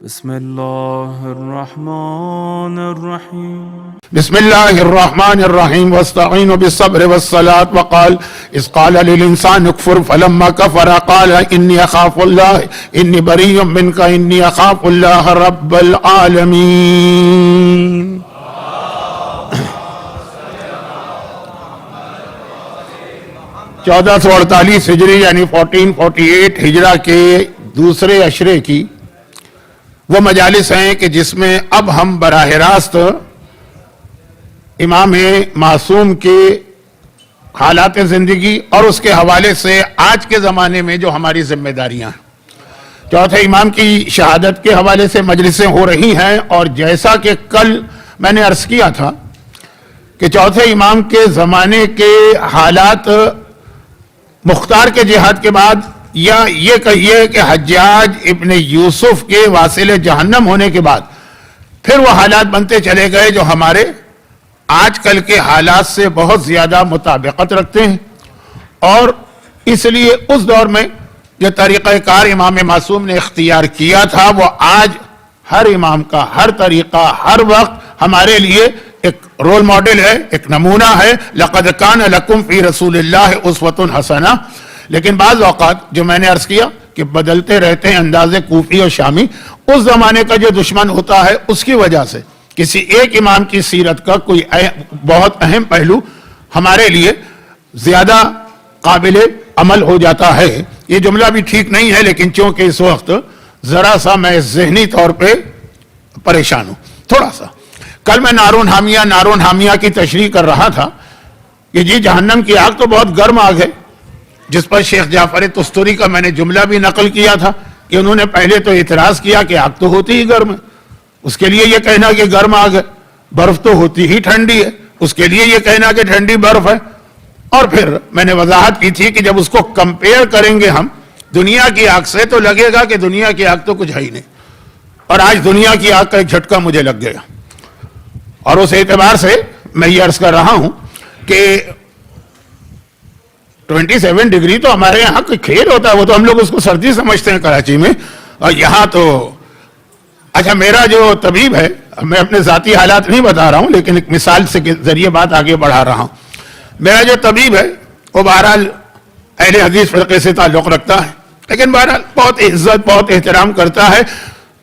بسم الله الرحمن الرحيم بسم الله الرحمن الرحيم واستعينوا بالصبر والصلاة وقال إذ قال للإنسان اكفر فلما كفر قال إني أخاف الله إني بريء منك إني أخاف الله رب العالمين 1448 ہجری یعنی 1448 ہجرہ کے دوسرے عشرے کی وہ مجالس ہیں کہ جس میں اب ہم براہ راست امام معصوم کے حالات زندگی اور اس کے حوالے سے آج کے زمانے میں جو ہماری ذمہ داریاں ہیں، چوتھے امام کی شہادت کے حوالے سے مجلسیں ہو رہی ہیں، اور جیسا کہ کل میں نے عرض کیا تھا کہ چوتھے امام کے زمانے کے حالات مختار کے جہاد کے بعد، یا یہ کہیے کہ حجاج ابن یوسف کے واصل جہنم ہونے کے بعد پھر وہ حالات بنتے چلے گئے جو ہمارے آج کل کے حالات سے بہت زیادہ مطابقت رکھتے ہیں، اور اس لیے اس دور میں جو طریقہ کار امام معصوم نے اختیار کیا تھا وہ آج ہر امام کا ہر طریقہ ہر وقت ہمارے لیے ایک رول ماڈل ہے، ایک نمونہ ہے۔ لَقَدْ كَانَ لَكُمْ فِي رَسُولِ اللَّهِ أُسْوَةٌ حَسَنَةٌ۔ لیکن بعض اوقات جو میں نے عرض کیا کہ بدلتے رہتے ہیں انداز کوفی اور شامی، اس زمانے کا جو دشمن ہوتا ہے اس کی وجہ سے کسی ایک امام کی سیرت کا کوئی بہت اہم پہلو ہمارے لیے زیادہ قابل عمل ہو جاتا ہے۔ یہ جملہ بھی ٹھیک نہیں ہے، لیکن چونکہ اس وقت ذرا سا میں ذہنی طور پہ پریشان ہوں تھوڑا سا۔ کل میں نارون حامیہ کی تشریح کر رہا تھا کہ جی جہنم کی آگ تو بہت گرم آگ ہے، جس پر شیخ جعفر تستوری کا میں نے جملہ بھی نقل کیا تھا کہ انہوں نے پہلے تو اعتراض کیا کہ آگ تو ہوتی ہی گرم ہے، اس کے لیے یہ کہنا کہ گرم آگ ہے، برف تو ہوتی ہی ٹھنڈی ہے، اس کے لیے یہ کہنا کہ ٹھنڈی برف ہے۔ اور پھر میں نے وضاحت کی تھی کہ جب اس کو کمپیئر کریں گے ہم دنیا کی آگ سے تو لگے گا کہ دنیا کی آگ تو کچھ ہے ہی نہیں، اور آج دنیا کی آگ کا ایک جھٹکا مجھے لگ گیا، اور اس اعتبار سے میں یہ عرض کر رہا ہوں کہ 27 ڈگری تو ہمارے یہاں کوئی کھیل ہوتا ہے، وہ تو ہم لوگ اس کو سردی سمجھتے ہیں کراچی میں، اور یہاں تو اچھا میرا جو طبیب ہے، میں اپنے ذاتی حالات نہیں بتا رہا ہوں لیکن ایک مثال سے ذریعے بات آگے بڑھا رہا ہوں۔ میرا جو طبیب ہے وہ بہرحال اہل حدیث فرقے سے تعلق رکھتا ہے، لیکن بہرحال بہت عزت بہت احترام کرتا ہے،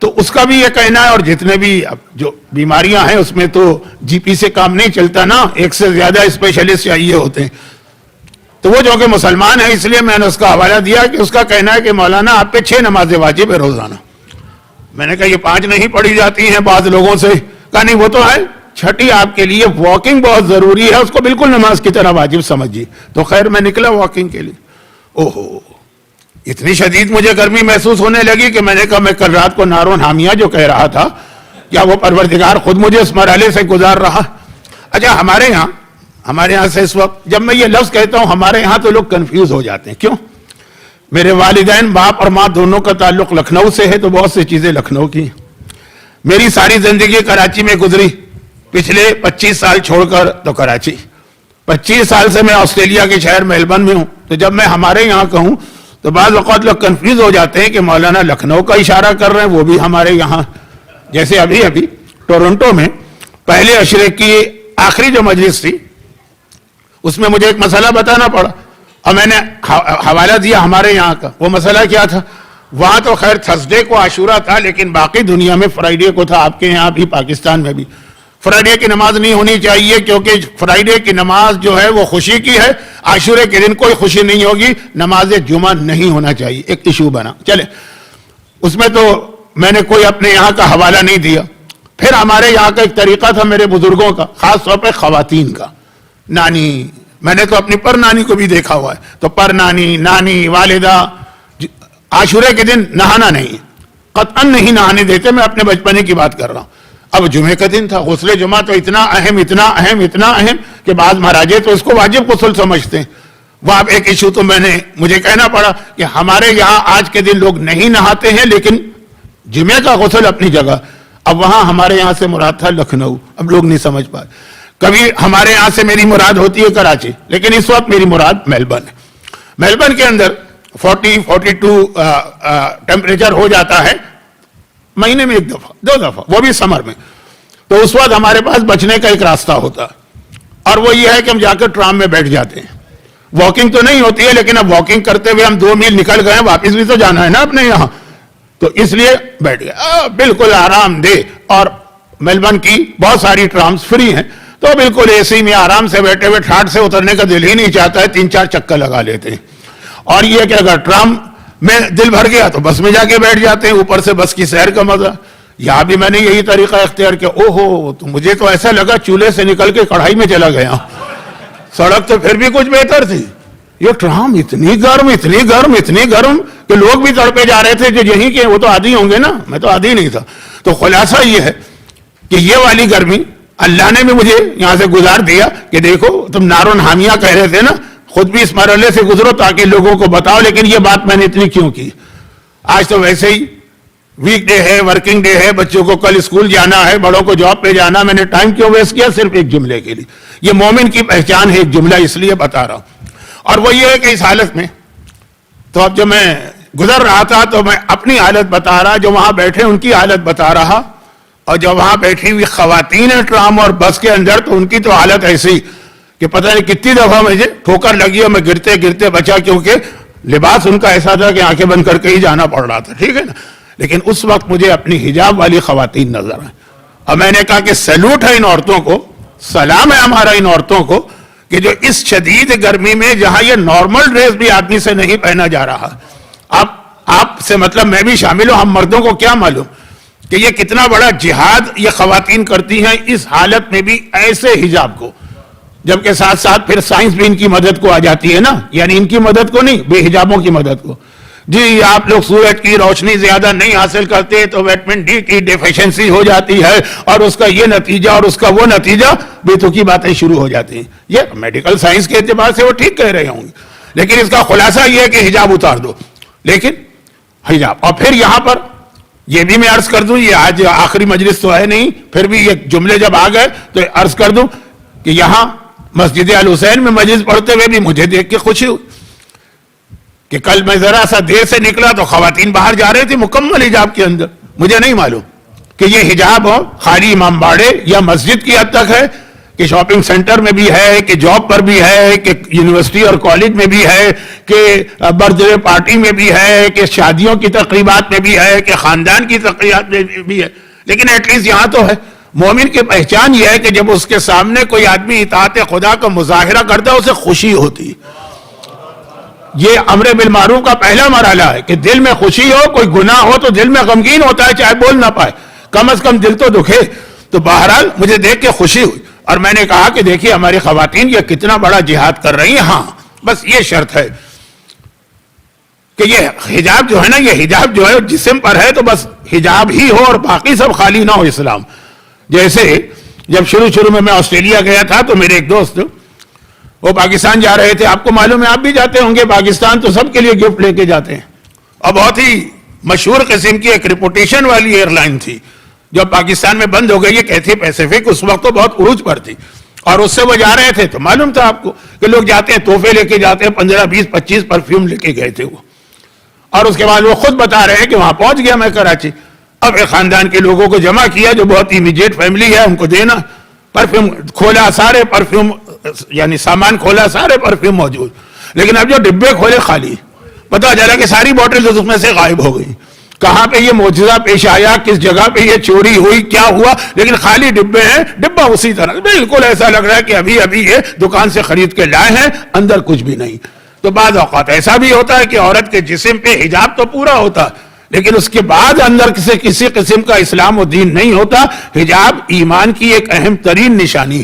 تو اس کا بھی یہ کہنا ہے، اور جتنے بھی جو بیماریاں ہیں اس میں تو جی پی سے کام نہیں چلتا نا، ایک سے زیادہ اسپیشلسٹ چاہیے ہوتے ہیں، تو وہ جو کہ مسلمان ہے اس لیے میں نے اس کا حوالہ دیا کہ اس کا کہنا ہے کہ مولانا آپ پہ 6 نمازیں واجب ہے روزانہ۔ میں نے کہا یہ 5 نہیں پڑھی جاتی ہیں بعض لوگوں سے، کہا نہیں وہ تو ہے، 6ٹھی آپ کے لیے واکنگ بہت ضروری ہے، اس کو بالکل نماز کی طرح واجب سمجھیے۔ تو خیر میں نکلا واکنگ کے لیے، اوہو اتنی شدید مجھے گرمی محسوس ہونے لگی کہ میں نے کہا میں کل رات کو نارون حامیہ جو کہہ رہا تھا کیا وہ پروردگار خود مجھے اس مرحلے سے گزار رہا۔ اچھا ہمارے یہاں سے اس وقت جب میں یہ لفظ کہتا ہوں ہمارے یہاں تو لوگ کنفیوز ہو جاتے ہیں، کیوں؟ میرے والدین باپ اور ماں دونوں کا تعلق لکھنؤ سے ہے، تو بہت سی چیزیں لکھنؤ کی ہیں۔ میری ساری زندگی کراچی میں گزری، پچھلے 25 سال چھوڑ کر تو کراچی، 25 سال سے میں آسٹریلیا کے شہر میلبرن میں ہوں، تو جب میں ہمارے یہاں کہوں تو بعض اوقات لوگ کنفیوز ہو جاتے ہیں کہ مولانا لکھنؤ کا اشارہ کر رہے ہیں، وہ بھی ہمارے یہاں۔ جیسے ابھی ٹورنٹو میں پہلے عشرے کی آخری جو مجلس تھی اس میں مجھے ایک مسئلہ بتانا پڑا، اور میں نے حوالہ دیا ہمارے یہاں کا۔ وہ مسئلہ کیا تھا؟ وہاں تو خیر تھرسڈے کو عاشورہ تھا، لیکن باقی دنیا میں فرائیڈے کو تھا، آپ کے یہاں بھی پاکستان میں بھی۔ فرائیڈے کی نماز نہیں ہونی چاہیے کیونکہ فرائیڈے کی نماز جو ہے وہ خوشی کی ہے، عاشورے کے دن کوئی خوشی نہیں ہوگی، نماز جمعہ نہیں ہونا چاہیے، ایک ایشو بنا۔ چلے اس میں تو میں نے کوئی اپنے یہاں کا حوالہ نہیں دیا۔ پھر ہمارے یہاں کا ایک طریقہ تھا میرے بزرگوں کا، خاص طور پہ خواتین کا، نانی، میں نے تو اپنی پر نانی کو بھی دیکھا ہوا ہے، تو پر نانی والدہ عاشورے کے دن نہانا نہیں، قطعاً نہیں نہانے دیتے، میں اپنے بچپنے کی بات کر رہا ہوں۔ اب جمعے کا دن تھا، غسل جمعہ تو اتنا اہم کہ بعض مہاراجے تو اس کو واجب غسل سمجھتے ہیں۔ وہاں ایک ایشو تو مجھے کہنا پڑا کہ ہمارے یہاں آج کے دن لوگ نہیں نہاتے ہیں، لیکن جمعے کا غسل اپنی جگہ۔ اب وہاں ہمارے یہاں سے مراد تھا لکھنؤ، اب لوگ نہیں سمجھ پائے۔ کبھی ہمارے یہاں سے میری مراد ہوتی ہے کراچی، لیکن اس وقت میری مراد میلبرن ہے۔ میلبرن کے اندر 40-42 ٹیمپریچر ہو جاتا ہے، مہینے میں 1 دفعہ 2 دفعہ, وہ بھی سمر میں. تو اس وقت ہمارے پاس بچنے کا ایک راستہ ہوتا ہے, اور وہ یہ ہے کہ ہم جا کر ٹرام میں بیٹھ جاتے ہیں. واکنگ تو نہیں ہوتی ہے, لیکن اب واکنگ کرتے ہوئے ہم 2 میل نکل گئے, واپس بھی تو جانا ہے نا اپنے یہاں, تو اس لیے بیٹھ گئے. بالکل آرام دہ, اور میلبرن کی بہت ساری ٹرامز فری ہیں, تو بالکل اے سی میں آرام سے بیٹھے ہوئے ٹھاٹ سے اترنے کا دل ہی نہیں چاہتا ہے, 3-4 چکر لگا لیتے ہیں. اور یہ کہ اگر ٹرام میں دل بھر گیا تو بس میں جا کے بیٹھ جاتے ہیں, اوپر سے بس کی سیر کا مزہ. یہاں بھی میں نے یہی طریقہ اختیار کیا. اوہو, تو مجھے تو ایسا لگا چولہے سے نکل کے کڑھائی میں چلا گیا. سڑک تو پھر بھی کچھ بہتر تھی, یہ ٹرام اتنی گرم کہ لوگ بھی تڑپے جا رہے تھے جو یہیں کے, وہ تو عادی ہوں گے نا, میں تو عادی نہیں تھا. تو خلاصہ یہ ہے کہ یہ والی گرمی اللہ نے بھی مجھے یہاں سے گزار دیا کہ دیکھو تم نارون حامیہ کہہ رہے تھے نا, خود بھی اس مرحلے سے گزرو تاکہ لوگوں کو بتاؤ. لیکن یہ بات میں نے اتنی کیوں کی, آج تو ویسے ہی ویک ڈے ہے, ورکنگ ڈے ہے, بچوں کو کل اسکول جانا ہے, بڑوں کو جاب پہ جانا. میں نے ٹائم کیوں ویسٹ کیا, صرف ایک جملے کے لیے. یہ مومن کی پہچان ہے ایک جملہ, اس لیے بتا رہا ہوں. اور وہ یہ ہے کہ اس حالت میں, تو اب جب میں گزر رہا تھا تو میں اپنی حالت بتا رہا, جو وہاں بیٹھے ان کی حالت بتا رہا, اور جو وہاں بیٹھی ہوئی خواتین ہیں ٹرام اور بس کے اندر, تو ان کی تو حالت ایسی کہ پتہ نہیں کتنی دفعہ مجھے ٹھوکر لگی اور میں گرتے گرتے بچا, کیونکہ لباس ان کا ایسا تھا کہ آنکھیں بند کر کے ہی جانا پڑ رہا تھا, ٹھیک ہے نا. لیکن اس وقت مجھے اپنی حجاب والی خواتین نظر آئیں, اور میں نے کہا کہ سیلوٹ ہے ان عورتوں کو, سلام ہے ہمارا ان عورتوں کو, کہ جو اس شدید گرمی میں, جہاں یہ نارمل ڈریس بھی آدمی سے نہیں پہنا جا رہا. اب آپ سے مطلب میں بھی شامل ہوں, ہم مردوں کو کیا معلوم کہ یہ کتنا بڑا جہاد یہ خواتین کرتی ہیں اس حالت میں بھی ایسے حجاب کو, جبکہ ساتھ ساتھ پھر سائنس بھی ان کی مدد کو آ جاتی ہے نا, یعنی ان کی مدد کو نہیں, بے حجابوں کی مدد کو. جی آپ لوگ سورج کی روشنی زیادہ نہیں حاصل کرتے تو وٹامن ڈی کی ڈیفیشنسی ہو جاتی ہے, اور اس کا یہ نتیجہ اور اس کا وہ نتیجہ, بے تکی باتیں شروع ہو جاتی ہیں. یہ میڈیکل سائنس کے اعتبار سے وہ ٹھیک کہہ رہے ہوں گے, لیکن اس کا خلاصہ یہ ہے کہ حجاب اتار دو. لیکن حجاب, اور پھر یہاں پر یہ بھی میں عرض کر دوں, یہ آج آخری مجلس تو ہے نہیں, پھر بھی یہ جملے جب آ گئے تو عرض کر دوں کہ یہاں مسجد الحسین میں مجلس پڑھتے ہوئے بھی مجھے دیکھ کے خوشی ہوئی کہ کل میں ذرا سا دیر سے نکلا تو خواتین باہر جا رہے تھے مکمل حجاب کے اندر. مجھے نہیں معلوم کہ یہ حجاب ہو خالی امام باڑے یا مسجد کی حد تک ہے, کہ شاپنگ سینٹر میں بھی ہے, کہ جاب پر بھی ہے, کہ یونیورسٹی اور کالج میں بھی ہے, کہ برتھ ڈے پارٹی میں بھی ہے, کہ شادیوں کی تقریبات میں بھی ہے, کہ خاندان کی تقریبات میں بھی ہے. لیکن ایٹ لیسٹ یہاں تو ہے. مومن کی پہچان یہ ہے کہ جب اس کے سامنے کوئی آدمی اطاعت خدا کا مظاہرہ کرتا ہے اسے خوشی ہوتی. یہ امر بالمعروف کا پہلا مرحلہ ہے کہ دل میں خوشی ہو, کوئی گناہ ہو تو دل میں غمگین ہوتا ہے, چاہے بول نہ پائے, کم از کم دل تو دکھے. تو بہرحال مجھے دیکھ کے خوشی ہوئی, اور میں نے کہا کہ دیکھیے ہماری خواتین یہ کتنا بڑا جہاد کر رہی ہیں. ہاں بس یہ شرط ہے کہ یہ حجاب جو ہے نا, یہ حجاب جو ہے جسم پر ہے تو بس حجاب ہی ہو اور باقی سب خالی نہ ہو اسلام. جیسے جب شروع میں آسٹریلیا گیا تھا تو میرے ایک دوست وہ پاکستان جا رہے تھے, آپ کو معلوم ہے, آپ بھی جاتے ہوں گے پاکستان, تو سب کے لیے گفٹ لے کے جاتے ہیں, اور بہت ہی مشہور قسم کی ایک ریپوٹیشن والی ایئر لائن تھی جو پاکستان میں بند ہو گئی ہے, کیتھے پیسیفک, اس وقت تو بہت عروج پر تھی, اور اس سے وہ جا رہے تھے. تو معلوم تھا آپ کو کہ لوگ جاتے ہیں تحفے لے کے جاتے ہیں, 15, 20, 25 پرفیوم لے کے گئے تھے وہ, اور اس کے بعد وہ خود بتا رہے ہیں کہ وہاں پہنچ گیا میں کراچی, اب ایک خاندان کے لوگوں کو جمع کیا جو بہت امیڈیٹ فیملی ہے, ان کو دینا پرفیوم, کھولا سارے پرفیوم, یعنی سامان کھولا سارے پرفیوم موجود, لیکن اب جو ڈبے کھولے خالی, پتہ چلا کہ ساری بوٹل اس میں سے غائب ہو گئی. کہاں پہ یہ معجزہ پیش آیا, کس جگہ پہ یہ چوری ہوئی, کیا ہوا, لیکن خالی ڈبے ہیں, ڈبہ اسی طرح بالکل ایسا لگ رہا ہے کہ ابھی یہ دکان سے خرید کے لائے ہیں, اندر کچھ بھی نہیں. تو بعض اوقات ایسا بھی ہوتا ہے کہ عورت کے جسم پہ حجاب تو پورا ہوتا ہے, لیکن اس کے بعد اندر سے کسی قسم کا اسلام و دین نہیں ہوتا. حجاب ایمان کی ایک اہم ترین نشانی,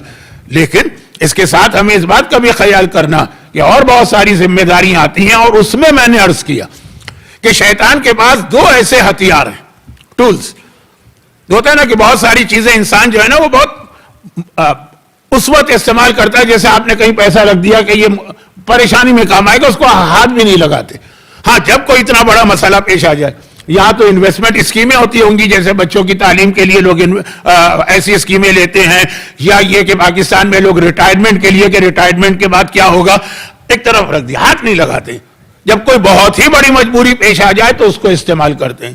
لیکن اس کے ساتھ ہمیں اس بات کا بھی خیال کرنا کہ اور بہت ساری ذمہ داریاں آتی ہیں, اور اس میں نے عرض کیا کہ شیطان کے پاس 2 ایسے ہتھیار ہیں, ٹولز. ہوتا ہے نا کہ بہت ساری چیزیں انسان جو ہے نا وہ بہت اس وقت استعمال کرتا ہے, جیسے آپ نے کہیں پیسہ رکھ دیا کہ یہ پریشانی میں کام آئے گا, اس کو ہاتھ بھی نہیں لگاتے. ہاں جب کوئی اتنا بڑا مسئلہ پیش آ جائے, یہاں تو انویسٹمنٹ اسکیمیں ہوتی ہوں گی, جیسے بچوں کی تعلیم کے لیے لوگ ایسی اسکیمیں لیتے ہیں, یا یہ کہ پاکستان میں لوگ ریٹائرمنٹ کے لیے کہ ریٹائرمنٹ کے بعد کیا ہوگا, ایک طرف رکھ دیا, ہاتھ نہیں لگاتے. جب کوئی بہت ہی بڑی مجبوری پیش آ جائے تو اس کو استعمال کرتے ہیں.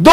2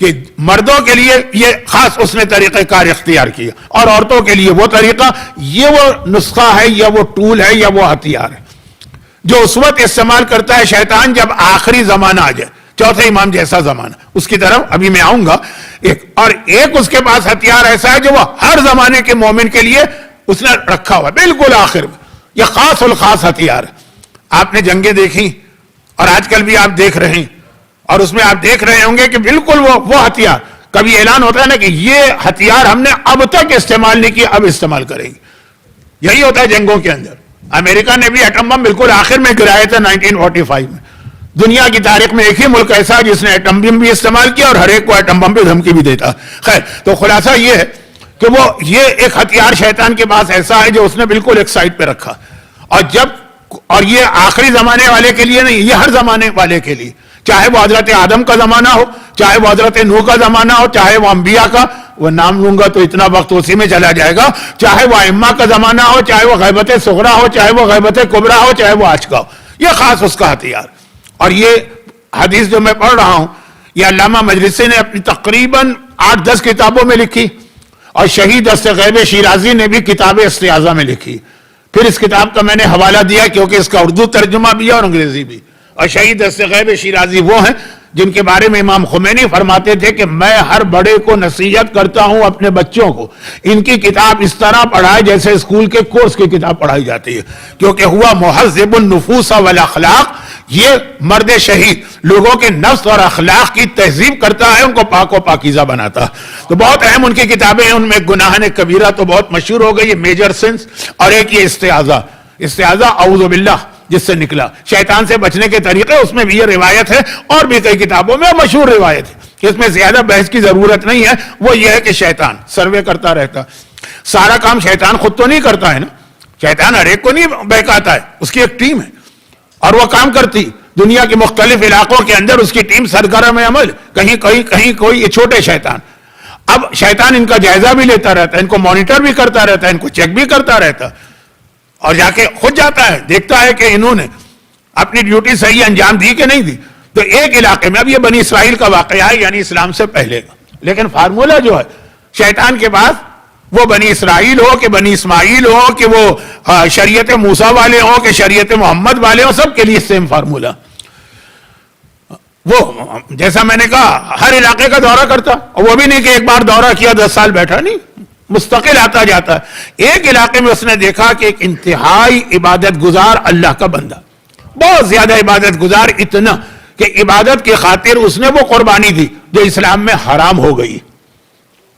کہ مردوں کے لیے یہ خاص اس نے طریقہ کار اختیار کیا اور عورتوں کے لیے وہ طریقہ، یہ وہ نسخہ ہے یا وہ ٹول ہے یا وہ ہتھیار ہے جو اس وقت استعمال کرتا ہے شیطان جب آخری زمانہ آ جائے، چوتھے امام جیسا زمانہ، اس کی طرف ابھی میں آؤں گا۔ ایک اس کے پاس ہتھیار ایسا ہے جو وہ ہر زمانے کے مومن کے لیے اس نے رکھا ہوا ہے، بالکل آخر میں، یہ خاص الخاص ہتھیار ہے۔ آپ نے جنگیں دیکھی اور آج کل بھی آپ دیکھ رہے ہیں، اور اس میں آپ دیکھ رہے ہوں گے کہ بالکل وہ ہتھیار، کبھی اعلان ہوتا ہے نا کہ یہ ہتھیار ہم نے اب تک استعمال نہیں کیا، اب استعمال کریں گے۔ یہی ہوتا ہے جنگوں کے اندر۔ امریکہ نے بھی ایٹم بم بالکل آخر میں گرایا تھا 1945 میں۔ دنیا کی تاریخ میں ایک ہی ملک ایسا ہے جس نے ایٹم بم بھی استعمال کیا اور ہر ایک کو ایٹم بم پہ دھمکی بھی دیتا۔ خیر، تو خلاصہ یہ ہے کہ وہ یہ ایک ہتھیار شیطان کے پاس ایسا ہے جو اس نے بالکل ایک سائڈ پہ رکھا، اور یہ آخری زمانے والے کے لیے نہیں، یہ ہر زمانے والے کے لیے، چاہے وہ حضرت آدم کا زمانہ ہو، چاہے وہ حضرت نوح کا زمانہ ہو، چاہے وہ انبیاء کا، وہ نام لوں گا تو اتنا وقت اسی میں چلا جائے گا، چاہے وہ ائمہ کا زمانہ ہو، چاہے وہ غیبت صغرا ہو، چاہے وہ غیبت کبرا ہو، چاہے وہ آج کا ہو، یہ خاص اس کا ہتھیار۔ اور یہ حدیث جو میں پڑھ رہا ہوں یہ علامہ مجلسی نے اپنی تقریباً 8-10 کتابوں میں لکھی، اور شہید دستغیب شیرازی نے بھی کتاب استعاذہ میں لکھی۔ پھر اس کتاب کا میں نے حوالہ دیا کیونکہ اس کا اردو ترجمہ بھی ہے اور انگریزی بھی۔ اور شہید دستغیب شیرازی وہ ہیں جن کے بارے میں امام خمینی فرماتے تھے کہ میں ہر بڑے کو نصیحت کرتا ہوں اپنے بچوں کو ان کی کتاب اس طرح پڑھائے جیسے اسکول کے کورس کی کتاب پڑھائی جاتی ہے، کیونکہ ہوا مہذب النفوس والاخلاق، یہ مرد شہید لوگوں کے نفس اور اخلاق کی تہذیب کرتا ہے، ان کو پاک و پاکیزہ بناتا۔ تو بہت اہم ان کی کتابیں ہیں، ان میں گناہ کبیرہ تو بہت مشہور ہو گئی، یہ میجر سنس، اور ایک یہ استعاذہ اعوذ باللہ جس سے نکلا، شیطان سے بچنے کے طریقے، اس میں بھی یہ روایت ہے، اور بھی کئی کتابوں میں مشہور روایت ہے کہ اس میں زیادہ بحث کی ضرورت نہیں ہے۔ وہ یہ ہے کہ شیطان سروے کرتا رہتا، سارا کام شیطان خود تو نہیں کرتا ہے نا، شیطان ہر ایک کو نہیں بہکاتا ہے، اس کی ایک ٹیم ہے اور وہ کام کرتی دنیا کے مختلف علاقوں کے اندر، اس کی ٹیم سرگرم عمل، کہیں کوئی یہ چھوٹے شیطان۔ اب شیطان ان کا جائزہ بھی لیتا رہتا ہے، ان کو مانیٹر بھی کرتا رہتا ہے، ان کو چیک بھی کرتا رہتا ہے، اور جا کے خود جاتا ہے دیکھتا ہے کہ انہوں نے اپنی ڈیوٹی صحیح انجام دی کہ نہیں دی۔ تو ایک علاقے میں، اب یہ بنی اسرائیل کا واقعہ ہے یعنی اسلام سے پہلے کا، لیکن فارمولہ جو ہے شیطان کے پاس، وہ بنی اسرائیل ہو کہ بنی اسماعیل ہو کہ وہ شریعت موسیٰ والے ہوں کہ شریعت محمد والے ہوں، سب کے لیے سیم فارمولہ۔ وہ جیسا میں نے کہا ہر علاقے کا دورہ کرتا، اور وہ بھی نہیں کہ ایک بار دورہ کیا 10 سال بیٹھا، نہیں، مستقل آتا جاتا ہے۔ ایک علاقے میں اس نے دیکھا کہ ایک انتہائی عبادت گزار اللہ کا بندہ، بہت زیادہ عبادت گزار، اتنا کہ عبادت کی خاطر اس نے وہ قربانی دی جو اسلام میں حرام ہو گئی،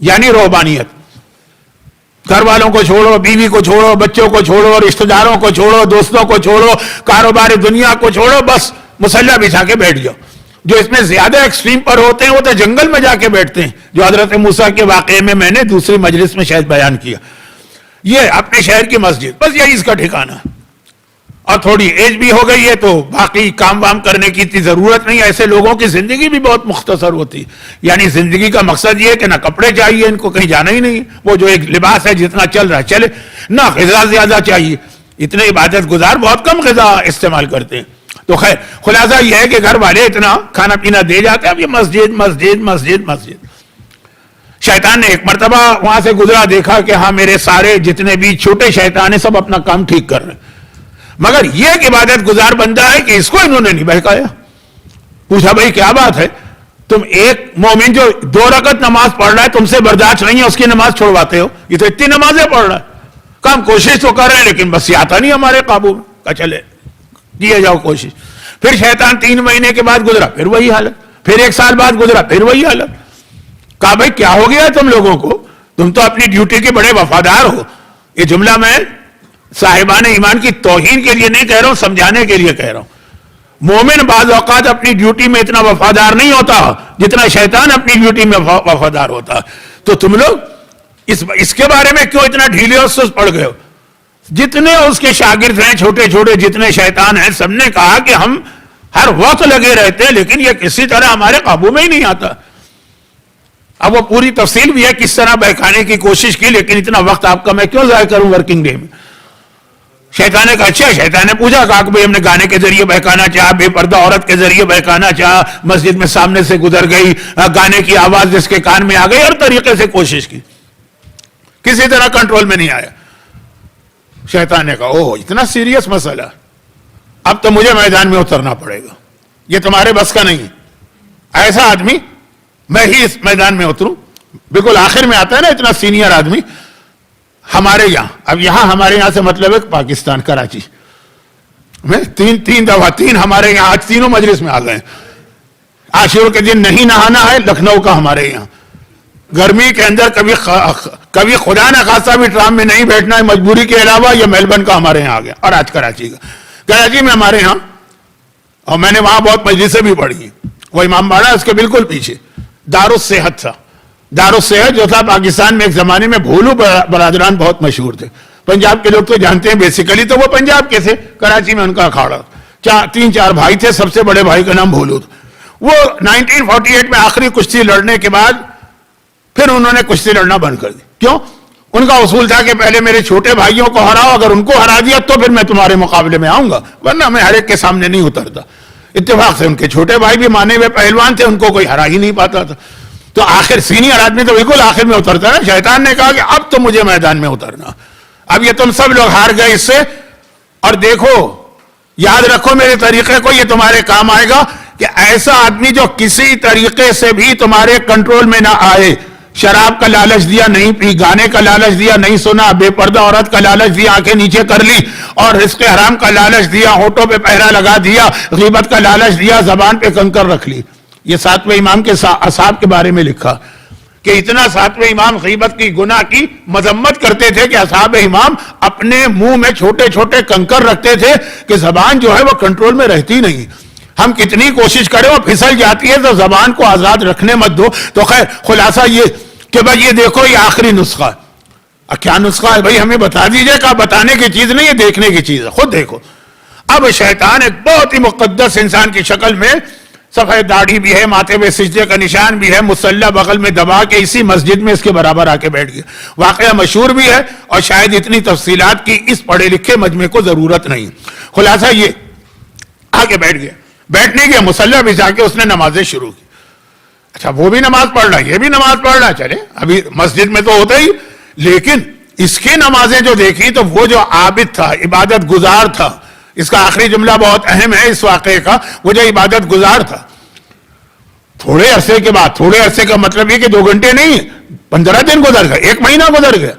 یعنی روحانیت۔ گھر والوں کو چھوڑو، بیوی کو چھوڑو، بچوں کو چھوڑو، رشتہ داروں کو چھوڑو، دوستوں کو چھوڑو، کاروبار دنیا کو چھوڑو، بس مسلح بچھا کے بیٹھ جاؤ۔ جو اس میں زیادہ ایکسٹریم پر ہوتے ہیں وہ تو جنگل میں جا کے بیٹھتے ہیں، جو حضرت موسیٰ کے واقعے میں نے دوسری مجلس میں شاید بیان کیا۔ یہ اپنے شہر کی مسجد، بس یہی اس کا ٹھکانہ، اور تھوڑی ایج بھی ہو گئی ہے تو باقی کام وام کرنے کی اتنی ضرورت نہیں۔ ایسے لوگوں کی زندگی بھی بہت مختصر ہوتی، یعنی زندگی کا مقصد یہ ہے کہ نہ کپڑے چاہیے، ان کو کہیں جانا ہی نہیں، وہ جو ایک لباس ہے جتنا چل رہا ہے چلے، نہ غذا زیادہ چاہیے، اتنے عبادت گزار بہت کم غذا استعمال کرتے ہیں۔ تو خیر خلاصہ یہ ہے کہ گھر والے اتنا کھانا پینا دے جاتے ہیں، اب یہ مسجد مسجد مسجد مسجد۔ شیطان نے ایک مرتبہ وہاں سے گزرا، دیکھا کہ ہاں میرے سارے جتنے بھی چھوٹے شیطان ہیں سب اپنا کام ٹھیک کر رہے ہیں، مگر یہ ایک عبادت گزار بندہ ہے کہ اس کو انہوں نے نہیں بہکایا۔ پوچھا بھائی کیا بات ہے، تم ایک مومن جو 2 رکعت نماز پڑھ رہا ہے تم سے برداشت نہیں ہے، اس کی نماز چھوڑواتے ہو، یہ تو اتنی نمازیں پڑھ رہا ہے، کام کوشش تو کر رہے ہیں لیکن بس یہ آتا نہیں ہمارے قابو میں۔ کہا چلے کیے جاؤ کوشش۔ پھر شیطان 3 مہینے کے بعد گزرا، پھر وہی حالت، پھر 1 سال بعد گزرا، پھر وہی حالت۔ کہا بھائی کیا ہو گیا تم لوگوں کو، تم تو اپنی ڈیوٹی کے بڑے وفادار ہو۔ یہ جملہ میں صاحبان ایمان کی توہین کے لیے نہیں کہہ رہا ہوں، سمجھانے کے لیے کہہ رہا ہوں۔ مومن بعض اوقات اپنی ڈیوٹی میں اتنا وفادار نہیں ہوتا جتنا شیطان اپنی ڈیوٹی میں وفادار ہوتا، تو تم لوگ اس کے بارے میں کیوں اتنا ڈھیلے اور سست پڑ گئے ہو؟ جتنے اس کے شاگرد ہیں چھوٹے چھوٹے جتنے شیطان ہیں سب نے کہا کہ ہم ہر وقت لگے رہتے ہیں لیکن یہ کسی طرح ہمارے قابو میں ہی نہیں آتا۔ اب وہ پوری تفصیل بھی ہے کس طرح بہکانے کی کوشش کی، لیکن اتنا وقت آپ کا میں کیوں ضائع کروں ورکنگ ڈے میں۔ شیطان نے کہا اچھا، شیطان نے پوچھا کہا کہ ہم نے گانے کے ذریعے بہکانا چاہا، بے پردہ عورت کے ذریعے بہکانا چاہا، مسجد میں سامنے سے گزر گئی، گانے کی آواز جس کے کان میں آ گئی، ہر طریقے سے کوشش کی، کسی طرح کنٹرول میں نہیں آیا۔ شیطان نے کہا اوہ اتنا سیریس مسئلہ، اب تو مجھے میدان میں اترنا پڑے گا، یہ تمہارے بس کا نہیں ہے، ایسا آدمی میں ہی اس میدان میں اتروں۔ بالکل آخر میں آتا ہے نا اتنا سینئر آدمی ہمارے یہاں، اب یہاں ہمارے یہاں سے مطلب ہے پاکستان کراچی میں تین دفعہ ہمارے یہاں آج تینوں مجلس میں آ گئے۔ عاشور کے دن نہیں نہانا ہے لکھنؤ کا ہمارے یہاں، گرمی کے اندر کبھی خدا نہ خاصا بھی ٹرام میں نہیں بیٹھنا ہے مجبوری کے علاوہ، یہ میلبرن کا ہمارے یہاں آ گیا، اور آج کراچی کا۔ کراچی میں ہمارے یہاں، اور میں نے وہاں بہت مجلسیں بھی پڑھی، وہ امام باڑہ اس کے بالکل پیچھے دارالصحت تھا۔ دارالصحت جو تھا پاکستان میں ایک زمانے میں بھولو برادران بہت مشہور تھے، پنجاب کے لوگ تو جانتے ہیں، بیسیکلی تو وہ پنجاب کے تھے، کراچی میں ان کا اکھاڑا، 3-4 بھائی تھے، سب سے بڑے بھائی کا نام بھولو تھا۔ وہ 1948 میں آخری کشتی لڑنے کے بعد پھر انہوں نے کشتی لڑنا بند کر دی۔ کیوں؟ ان کا اصول تھا کہ پہلے میرے چھوٹے بھائیوں کو ہراؤ، اگر ان کو ہرا دیا تو پھر میں تمہارے مقابلے میں آؤں گا، ورنہ میں ہر ایک کے سامنے نہیں اترتا۔ اتفاق سے ان کے چھوٹے بھائی بھی مانے ہوئے پہلوان تھے، ان کو کوئی ہرا ہی نہیں پاتا تھا، تو آخر سینئر آدمی تو بالکل آخر میں اترتا ہے۔ شیطان نے کہا کہ اب تو مجھے میدان میں اترنا، اب یہ تم سب لوگ ہار گئے اس سے، اور دیکھو یاد رکھو میرے طریقے کو، یہ تمہارے کام آئے گا کہ ایسا آدمی جو کسی طریقے سے بھی تمہارے کنٹرول میں نہ آئے، شراب کا لالچ دیا نہیں پی، گانے کا لالچ دیا نہیں سنا، بے پردہ عورت کا لالچ دیا آنکھیں نیچے کر لی، اور رزق حرام کا لالچ دیا ہونٹوں پہ پہرا لگا دیا، غیبت کا لالچ دیا زبان پہ کنکر رکھ لی۔ یہ 7ویں امام کے اصحاب کے بارے میں لکھا کہ اتنا 7ویں امام غیبت کی گناہ کی مذمت کرتے تھے کہ اصحاب امام اپنے منہ میں چھوٹے چھوٹے کنکر رکھتے تھے کہ زبان جو ہے وہ کنٹرول میں رہتی نہیں، ہم کتنی کوشش کریں وہ پھسل جاتی ہے، تو زبان کو آزاد رکھنے مت دو۔ تو خیر خلاصہ یہ کہ بھائی یہ دیکھو یہ آخری نسخہ ہے۔ کیا نسخہ ہے بھائی؟ ہمیں بتا دیجئے، کہ بتانے کی چیز نہیں ہے، دیکھنے کی چیز ہے، خود دیکھو۔ اب شیطان ایک بہت ہی مقدس انسان کی شکل میں، سفید داڑھی بھی ہے، ماتھے پہ سجدے کا نشان بھی ہے، مسلح بغل میں دبا کے اسی مسجد میں اس کے برابر آ کے بیٹھ گیا۔ واقعہ مشہور بھی ہے، اور شاید اتنی تفصیلات کی اس پڑھے لکھے مجمع کو ضرورت نہیں۔ خلاصہ یہ آ کے بیٹھ گیا، بیٹھنے کے مسلح بچھا کے اس نے نمازیں شروع کی۔ اچھا وہ بھی نماز پڑھ رہا ہے، یہ بھی نماز پڑھ رہا ہے، چلے ابھی مسجد میں تو ہوتا ہی، لیکن اس کی نمازیں جو دیکھی تو وہ جو عابد تھا، عبادت گزار تھا، اس کا آخری جملہ بہت اہم ہے اس واقعے کا، وہ جو عبادت گزار تھا، تھوڑے عرصے کے بعد، تھوڑے عرصے کا مطلب یہ کہ 2 گھنٹے نہیں، 15 دن گزر گئے، 1 مہینہ گزر گیا،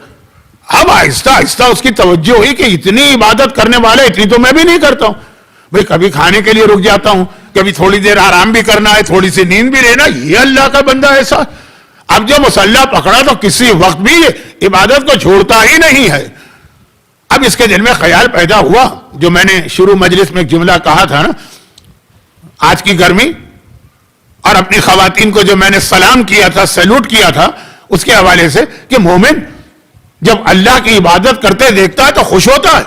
اب آہستہ آہستہ اس کی توجہ ہوئی کہ اتنی عبادت کرنے والے، اتنی تو میں بھی نہیں کرتا ہوں بھئی، کبھی کھانے کے لیے رک جاتا ہوں، کبھی تھوڑی دیر آرام بھی کرنا ہے، تھوڑی سی نیند بھی لینا، یہ اللہ کا بندہ ایسا۔ اب جو مصلح پکڑا تو کسی وقت بھی عبادت کو چھوڑتا ہی نہیں ہے۔ اب اس کے دل میں خیال پیدا ہوا، جو میں نے شروع مجلس میں ایک جملہ کہا تھا نا، آج کی گرمی اور اپنی خواتین کو جو میں نے سلام کیا تھا، سیلوٹ کیا تھا، اس کے حوالے سے کہ مومن جب اللہ کی عبادت کرتے دیکھتا ہے تو خوش ہوتا ہے،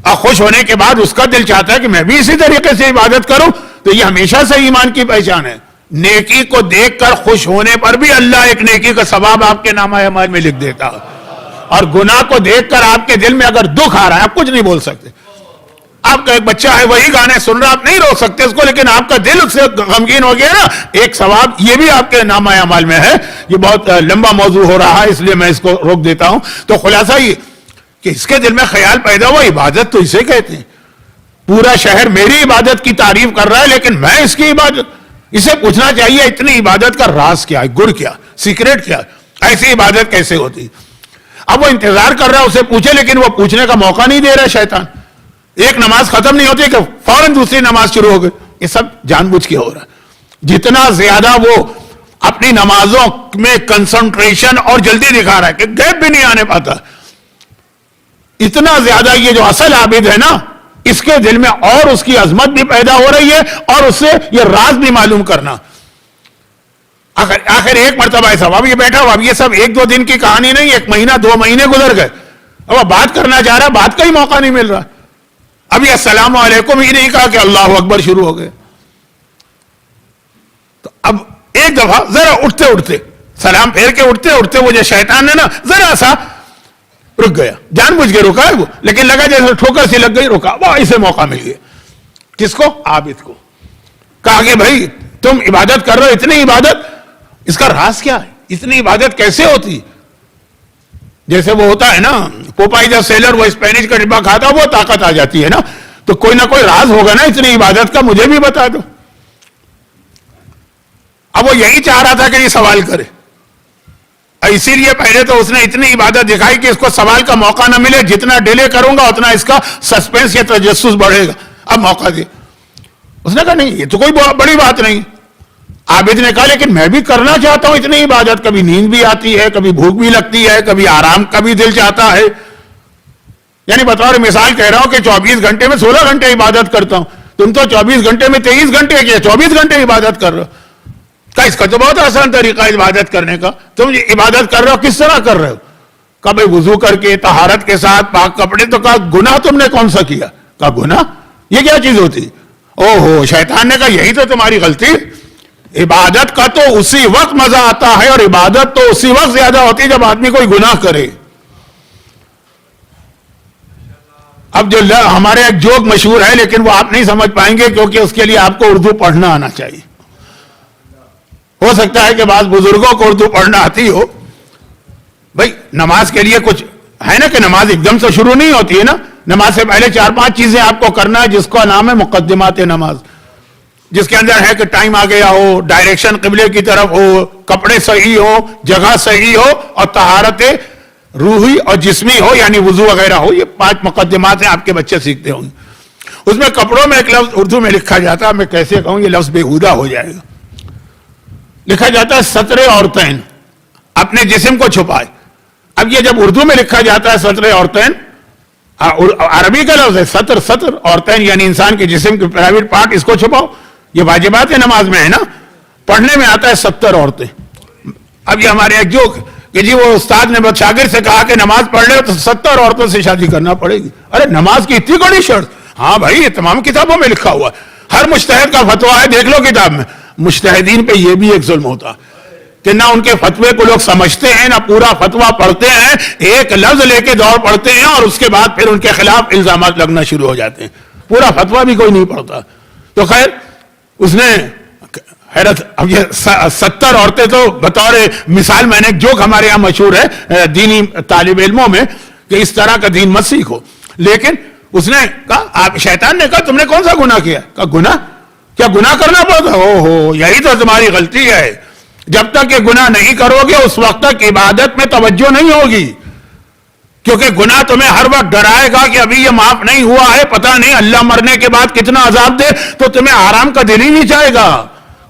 اور خوش ہونے کے بعد اس کا دل چاہتا ہے کہ میں بھی اسی طریقے سے عبادت کروں۔ تو یہ ہمیشہ سے ایمان کی پہچان ہے، نیکی کو دیکھ کر خوش ہونے پر بھی اللہ ایک نیکی کا ثواب آپ کے نامہ اعمال میں لکھ دیتا ہے، اور گناہ کو دیکھ کر آپ کے دل میں اگر دکھ آ رہا ہے، آپ کچھ نہیں بول سکتے، آپ کا ایک بچہ ہے وہی گانے سن رہا، آپ نہیں روک سکتے اس کو، لیکن آپ کا دل اس سے غمگین ہو گیا نا، ایک ثواب یہ بھی آپ کے نامہ اعمال میں ہے۔ یہ بہت لمبا موضوع ہو رہا ہے، اس لیے میں اس کو روک دیتا ہوں۔ تو خلاصہ یہ کہ اس کے دل میں خیال پیدا ہوا، عبادت تو اسے کہتے ہیں، پورا شہر میری عبادت کی تعریف کر رہا ہے لیکن میں اس کی عبادت، اسے پوچھنا چاہیے اتنی عبادت کا راز کیا ہے، گر کیا، سیکریٹ کیا ہے، ایسی عبادت کیسے ہوتی۔ اب وہ انتظار کر رہا ہے اسے پوچھے، لیکن وہ پوچھنے کا موقع نہیں دے رہا شیطان۔ ایک نماز ختم نہیں ہوتی کہ فوراً دوسری نماز شروع ہو گئی، یہ سب جان بوجھ کے ہو رہا ہے۔ جتنا زیادہ وہ اپنی نمازوں میں کنسنٹریشن اور جلدی دکھا رہا ہے کہ گیپ بھی نہیں آنے پاتا، اتنا زیادہ یہ جو اصل عابد ہے نا، اس کے دل میں اور اس کی عظمت بھی پیدا ہو رہی ہے، اور اس سے یہ راز بھی معلوم کرنا۔ آخر ایک مرتبہ ایسا، اب یہ بیٹھا ہوا، اب یہ سب 1-2 دن کی کہانی نہیں، 1 مہینہ 2 مہینے گزر گئے، اب وہ بات کرنا چاہ رہا، بات کا ہی موقع نہیں مل رہا۔ اب یہ السلام علیکم ہی نہیں کہا کہ اللہ اکبر شروع ہو گئے۔ تو اب ایک دفعہ ذرا اٹھتے اٹھتے، سلام پھیر کے اٹھتے اٹھتے، وہ جو شیطان نے نا ذرا سا رک گیا, جان بوجھ کے رکا ہے وہ, لیکن لگا جیسے ٹھوکر سی لگ گئی, رکا, وہ اسے موقع مل گیا. کس کو؟ عابد کو. کہا کہ بھائی تم عبادت کر رہے ہو, اتنی عبادت, اس کا راز کیا ہے, اتنی عبادت کیسے ہوتی؟ جیسے وہ ہوتا ہے نا, پوپائی دا سیلر, وہ اسپینش کا ڈبہ کھاتا, وہ طاقت آ جاتی ہے نا, تو کوئی نہ کوئی راز ہوگا نا اتنی عبادت کا, مجھے بھی بتا دو. اب وہ یہی چاہ رہا تھا کہ یہ سوال کرے, اسی لیے پہلے تو اس نے اتنی عبادت دکھائی کہ اس کو سوال کا موقع نہ ملے, جتنا ڈیلے کروں گا اتنا اس کا سسپینس یا تجسس بڑھے گا. اب موقع دیا. اس نے کہا نہیں, یہ تو کوئی بڑی بات نہیں. عابد نے کہا لیکن میں بھی کرنا چاہتا ہوں اتنی عبادت, کبھی نیند بھی آتی ہے, کبھی بھوک بھی لگتی ہے, کبھی آرام کا بھی دل چاہتا ہے. یعنی بطور مثال کہہ رہا ہوں کہ 24 گھنٹے میں 16 گھنٹے عبادت کرتا ہوں, تم تو 24 گھنٹے میں 23 گھنٹے کیا, 24 گھنٹے عبادت کر رہے ہو. کہ اس کا تو بہت آسان طریقہ ہے عبادت کرنے کا, تم عبادت کر رہے ہو, کس طرح کر رہے ہو؟ کہ بھائی وضو کر کے, طہارت کے ساتھ, پاک کپڑے. تو کہا گناہ تم نے کون سا کیا؟ کہا گناہ یہ کیا چیز ہوتی؟ او ہو, شیطان نے کہا یہی تو تمہاری غلطی. عبادت کا تو اسی وقت مزہ آتا ہے, اور عبادت تو اسی وقت زیادہ ہوتی ہے جب آدمی کوئی گناہ کرے. اب جو ہمارے ایک جوک مشہور ہے, لیکن وہ آپ نہیں سمجھ پائیں گے کیونکہ اس کے لیے آپ کو اردو پڑھنا آنا چاہیے. ہو سکتا ہے کہ بعض بزرگوں کو اردو پڑھنا آتی ہو. بھائی نماز کے لیے کچھ ہے نا, کہ نماز ایک دم سے شروع نہیں ہوتی ہے نا. نماز سے پہلے 4-5 چیزیں آپ کو کرنا ہے, جس کا نام ہے مقدمات نماز, جس کے اندر ہے کہ ٹائم آ گیا ہو, ڈائریکشن قبلے کی طرف ہو, کپڑے صحیح ہو, جگہ صحیح ہو, اور طہارت روحی اور جسمی ہو, یعنی وضو وغیرہ ہو. یہ 5 مقدمات ہیں, آپ کے بچے سیکھتے ہوں گے. اس میں کپڑوں میں ایک لفظ اردو میں لکھا جاتا ہے, میں کیسے کہوں, یہ لفظ بےہودہ ہو جائے گا. لکھا جاتا ہے ستر عورتین, اپنے جسم کو چھپائے. اب یہ جب اردو میں لکھا جاتا ہے ستر عورتین, عربی کا لفظ ہے ستر, ستر عورتین یعنی انسان کے جسم کے پرائیویٹ پارٹ, اس کو چھپاؤ. یہ واجبات نماز میں ہے نا. پڑھنے میں آتا ہے 70 عورتیں. اب یہ ہمارے ایک جوک کہ جی وہ استاد نے شاگرد سے کہا کہ نماز پڑھ لے تو 70 عورتوں سے شادی کرنا پڑے گی. ارے نماز کی اتنی بڑی شرط؟ ہاں بھائی, یہ تمام کتابوں میں لکھا ہوا ہے, ہر مجتہد کا فتویٰ ہے, دیکھ لو کتاب میں. مجتہدین پہ یہ بھی ایک ظلم ہوتا ہے کہ نہ ان کے فتوے کو لوگ سمجھتے ہیں, نہ پورا فتویٰ پڑھتے ہیں, ایک لفظ لے کے دوڑ پڑتے ہیں, اور اس کے بعد پھر ان کے خلاف الزامات لگنا شروع ہو جاتے ہیں. پورا فتویٰ بھی کوئی نہیں پڑھتا. تو خیر اس نے حیرت. اب یہ 70 عورتیں تو بطور مثال, میں نے جوک ہمارے یہاں مشہور ہے دینی طالب علموں میں کہ اس طرح کا دین مت سیکھو. لیکن اس نے کہا, آپ شیطان نے کہا تم نے کون سا گناہ کیا؟ کہا گناہ کیا گناہ کرنا پڑتا؟ او ہو, یہی تو تمہاری غلطی ہے. جب تک یہ گناہ نہیں کرو گے اس وقت تک عبادت میں توجہ نہیں ہوگی, کیونکہ گناہ تمہیں ہر وقت ڈرائے گا کہ ابھی یہ معاف نہیں ہوا ہے, پتہ نہیں اللہ مرنے کے بعد کتنا عذاب دے, تو تمہیں آرام کا دل ہی نہیں چاہے گا,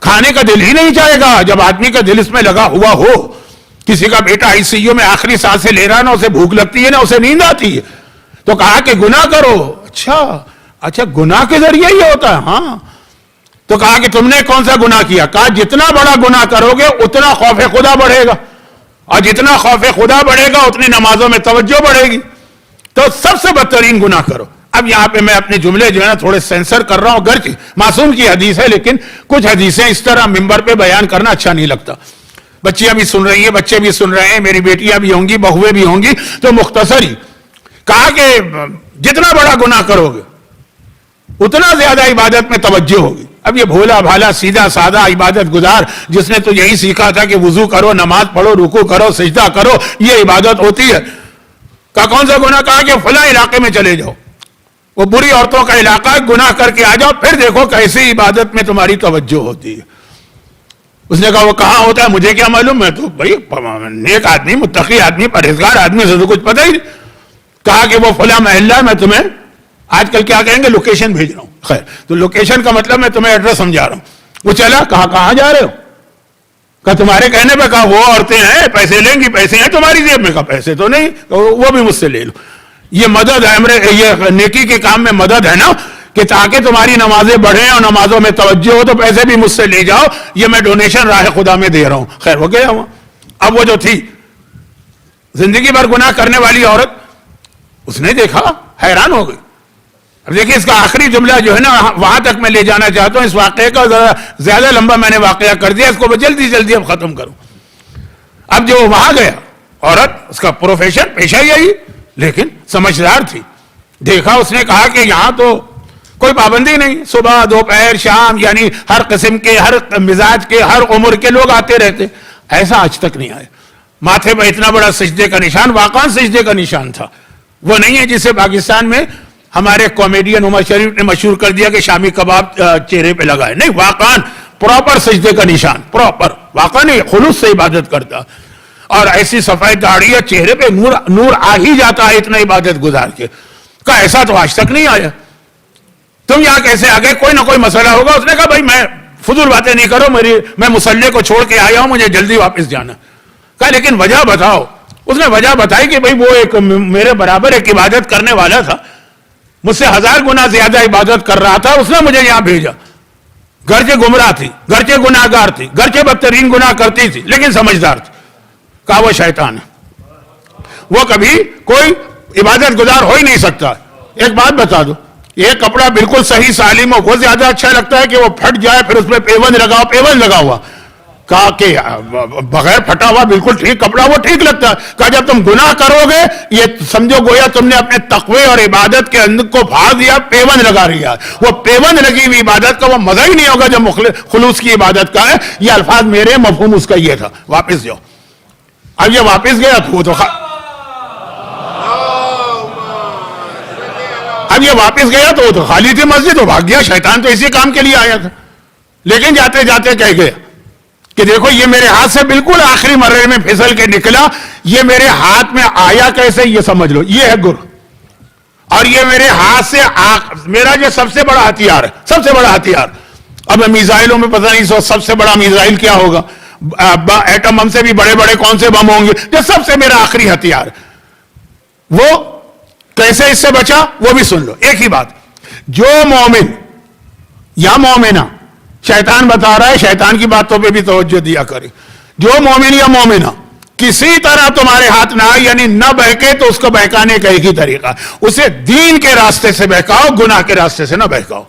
کھانے کا دل ہی نہیں چاہے گا. جب آدمی کا دل اس میں لگا ہوا ہو, کسی کا بیٹا ICU میں آخری سانسیں لے رہا, نہ اسے بھوک لگتی ہے نہ اسے نیند آتی ہے, تو کہا کہ گناہ کرو. اچھا گناہ کے ذریعے یہ ہوتا ہے؟ ہاں. تو کہا کہ تم نے کون سا گناہ کیا؟ کہا جتنا بڑا گناہ کرو گے اتنا خوف خدا بڑھے گا, اور جتنا خوف خدا بڑھے گا اتنی نمازوں میں توجہ بڑھے گی. تو سب سے بدترین گناہ کرو. اب یہاں پہ میں اپنے جملے جو ہے نا تھوڑے سینسر کر رہا ہوں, گرچہ معصوم کی حدیث ہے, لیکن کچھ حدیثیں اس طرح ممبر پہ بیان کرنا اچھا نہیں لگتا. بچیاں بھی سن رہی ہیں, بچے بھی سن رہے ہیں, میری بیٹیاں بھی ہوں گی, بہویں بھی ہوں گی, تو مختصر ہی کہا کہ جتنا بڑا گناہ کرو گے اتنا زیادہ عبادت میں توجہ ہوگی. اب یہ بھولا بھالا سیدھا سادہ عبادت گزار جس نے تو یہی سیکھا تھا کہ وضو کرو, نماز پڑھو, رکوع کرو, سجدہ کرو, یہ عبادت ہوتی ہے. کہا کون سا گناہ؟ کہا کہ فلاں علاقے میں چلے جاؤ, وہ بری عورتوں کا علاقہ ہے, گناہ کر کے آ جاؤ, پھر دیکھو کیسی عبادت میں تمہاری توجہ ہوتی ہے. اس نے کہا وہ کہاں ہوتا ہے؟ مجھے کیا معلوم, میں تو بھائی نیک آدمی, متقی آدمی, پرہیزگار آدمی, سے تو کچھ پتہ ہی نہیں. کہا کہ وہ فلاں محلہ, میں تمہیں آج کل کیا کہیں گے لوکیشن بھیج رہا ہوں. خیر, تو لوکیشن کا مطلب میں تمہیں ایڈریس سمجھا رہا ہوں. وہ چلا, کہاں جا رہے ہو؟ کہا تمہارے کہنے پہ. کہا وہ عورتیں ہیں, پیسے لیں گی, پیسے ہیں تمہاری جیب میں؟ کہا پیسے تو نہیں. وہ بھی مجھ سے لے لو. یہ مدد ہے, یہ نیکی کے کام میں مدد ہے نا, کہ تاکہ تمہاری نمازیں بڑھیں اور نمازوں میں توجہ ہو, تو پیسے بھی مجھ سے لے جاؤ, یہ میں ڈونیشن راہ خدا میں دے رہا ہوں. خیر ہو گیا وہاں. اب وہ جو تھی زندگی بھر گناہ کرنے والی عورت, اس نے دیکھا, حیران ہو گئی. اب دیکھیں اس کا آخری جملہ جو ہے نا, وہاں تک میں لے جانا چاہتا ہوں. اس واقعے کا زیادہ لمبا میں نے واقعہ کر دیا, اس کو جلدی اب ختم کروں. اب جو وہاں گیا, عورت, اس کا پروفیشن, پیشہ یہی, لیکن سمجھدار تھی. دیکھا, اس نے کہا کہ یہاں تو کوئی پابندی نہیں, صبح دوپہر شام یعنی ہر قسم کے, ہر مزاج کے, ہر عمر کے لوگ آتے رہتے. ایسا آج تک نہیں آیا. ماتھے پہ اتنا بڑا سجدے کا نشان, واقعا سجدے کا نشان تھا. وہ نہیں ہے جسے پاکستان میں ہمارے کامیڈین عمر شریف نے مشہور کر دیا کہ شامی کباب چہرے پہ لگائے. نہیں, واقعا پراپر سجدے کا نشان, پراپر, واقعا نہیں, خلوص سے عبادت کرتا. اور ایسی صفائی داڑھی, چہرے پہ نور آ ہی جاتا ہے اتنا عبادت گزار کے. کہا ایسا تو آج تک نہیں آیا. تم یہاں کیسے آ گئے؟ کوئی نہ کوئی مسئلہ ہوگا. اس نے کہا بھائی میں فضول باتیں نہیں کرو, میں مصلی کو چھوڑ کے آیا ہوں, مجھے جلدی واپس جانا. کہا لیکن وجہ بتاؤ. اس نے وجہ بتائی کہ بھائی وہ ایک میرے برابر ایک عبادت کرنے والا تھا, مجھ سے 1000 گنا زیادہ عبادت کر رہا تھا, اس نے مجھے یہاں بھیجا. گرچہ گمراہ تھی, گرچہ گناہگار تھی, گرچہ بدترین گناہ کرتی تھی, لیکن سمجھدار تھی. کہا وہ شیطان ہے, وہ کبھی کوئی عبادت گزار ہو ہی نہیں سکتا. ایک بات بتا دو, یہ کپڑا بالکل صحیح سالم ہو, وہ زیادہ اچھا لگتا ہے کہ وہ پھٹ جائے پھر اس پہ پیون لگاؤ, پیون لگا ہوا. کہا کہ بغیر پھٹا ہوا بالکل ٹھیک کپڑا وہ ٹھیک لگتا ہے. کہا جب تم گناہ کرو گے یہ سمجھو گویا تم نے اپنے تقوی اور عبادت کے اندر کو پھاڑ دیا, پیون لگا رہی ہے. وہ پیون لگی ہوئی عبادت کا وہ مزہ ہی نہیں ہوگا جو خلوص کی عبادت کا ہے. یہ الفاظ میرے, مفہوم اس کا یہ تھا. واپس جاؤ. اب یہ واپس گیا تو اب یہ واپس گیا تو خالی تھی مسجد, تو بھاگ گیا. شیطان تو اسی کام کے لیے آیا تھا. لیکن جاتے جاتے کہہ گیا کہ دیکھو یہ میرے ہاتھ سے بالکل آخری مرحلے میں پھسل کے نکلا, یہ میرے ہاتھ میں آیا کیسے یہ سمجھ لو, یہ ہے گر. اور یہ میرے ہاتھ سے میرا جو سب سے بڑا ہتھیار ہے, سب سے بڑا ہتھیار. اب میزائلوں میں پتہ نہیں سب سے بڑا میزائل کیا ہوگا, ایٹم بم سے بھی بڑے بڑے کون سے بم ہوں گے, جو سب سے میرا آخری ہتھیار. وہ کیسے اس سے بچا وہ بھی سن لو. ایک ہی بات, جو مومن یا مومنہ, شیطان بتا رہا ہے, شیطان کی باتوں پہ بھی توجہ دیا کرے. جو مومن یا مومنہ کسی طرح تمہارے ہاتھ نہ آئے, یعنی نہ بہکے, تو اس کو بہکانے کا ایک ہی طریقہ, اسے دین کے راستے سے بہکاؤ, گناہ کے راستے سے نہ بہکاؤ.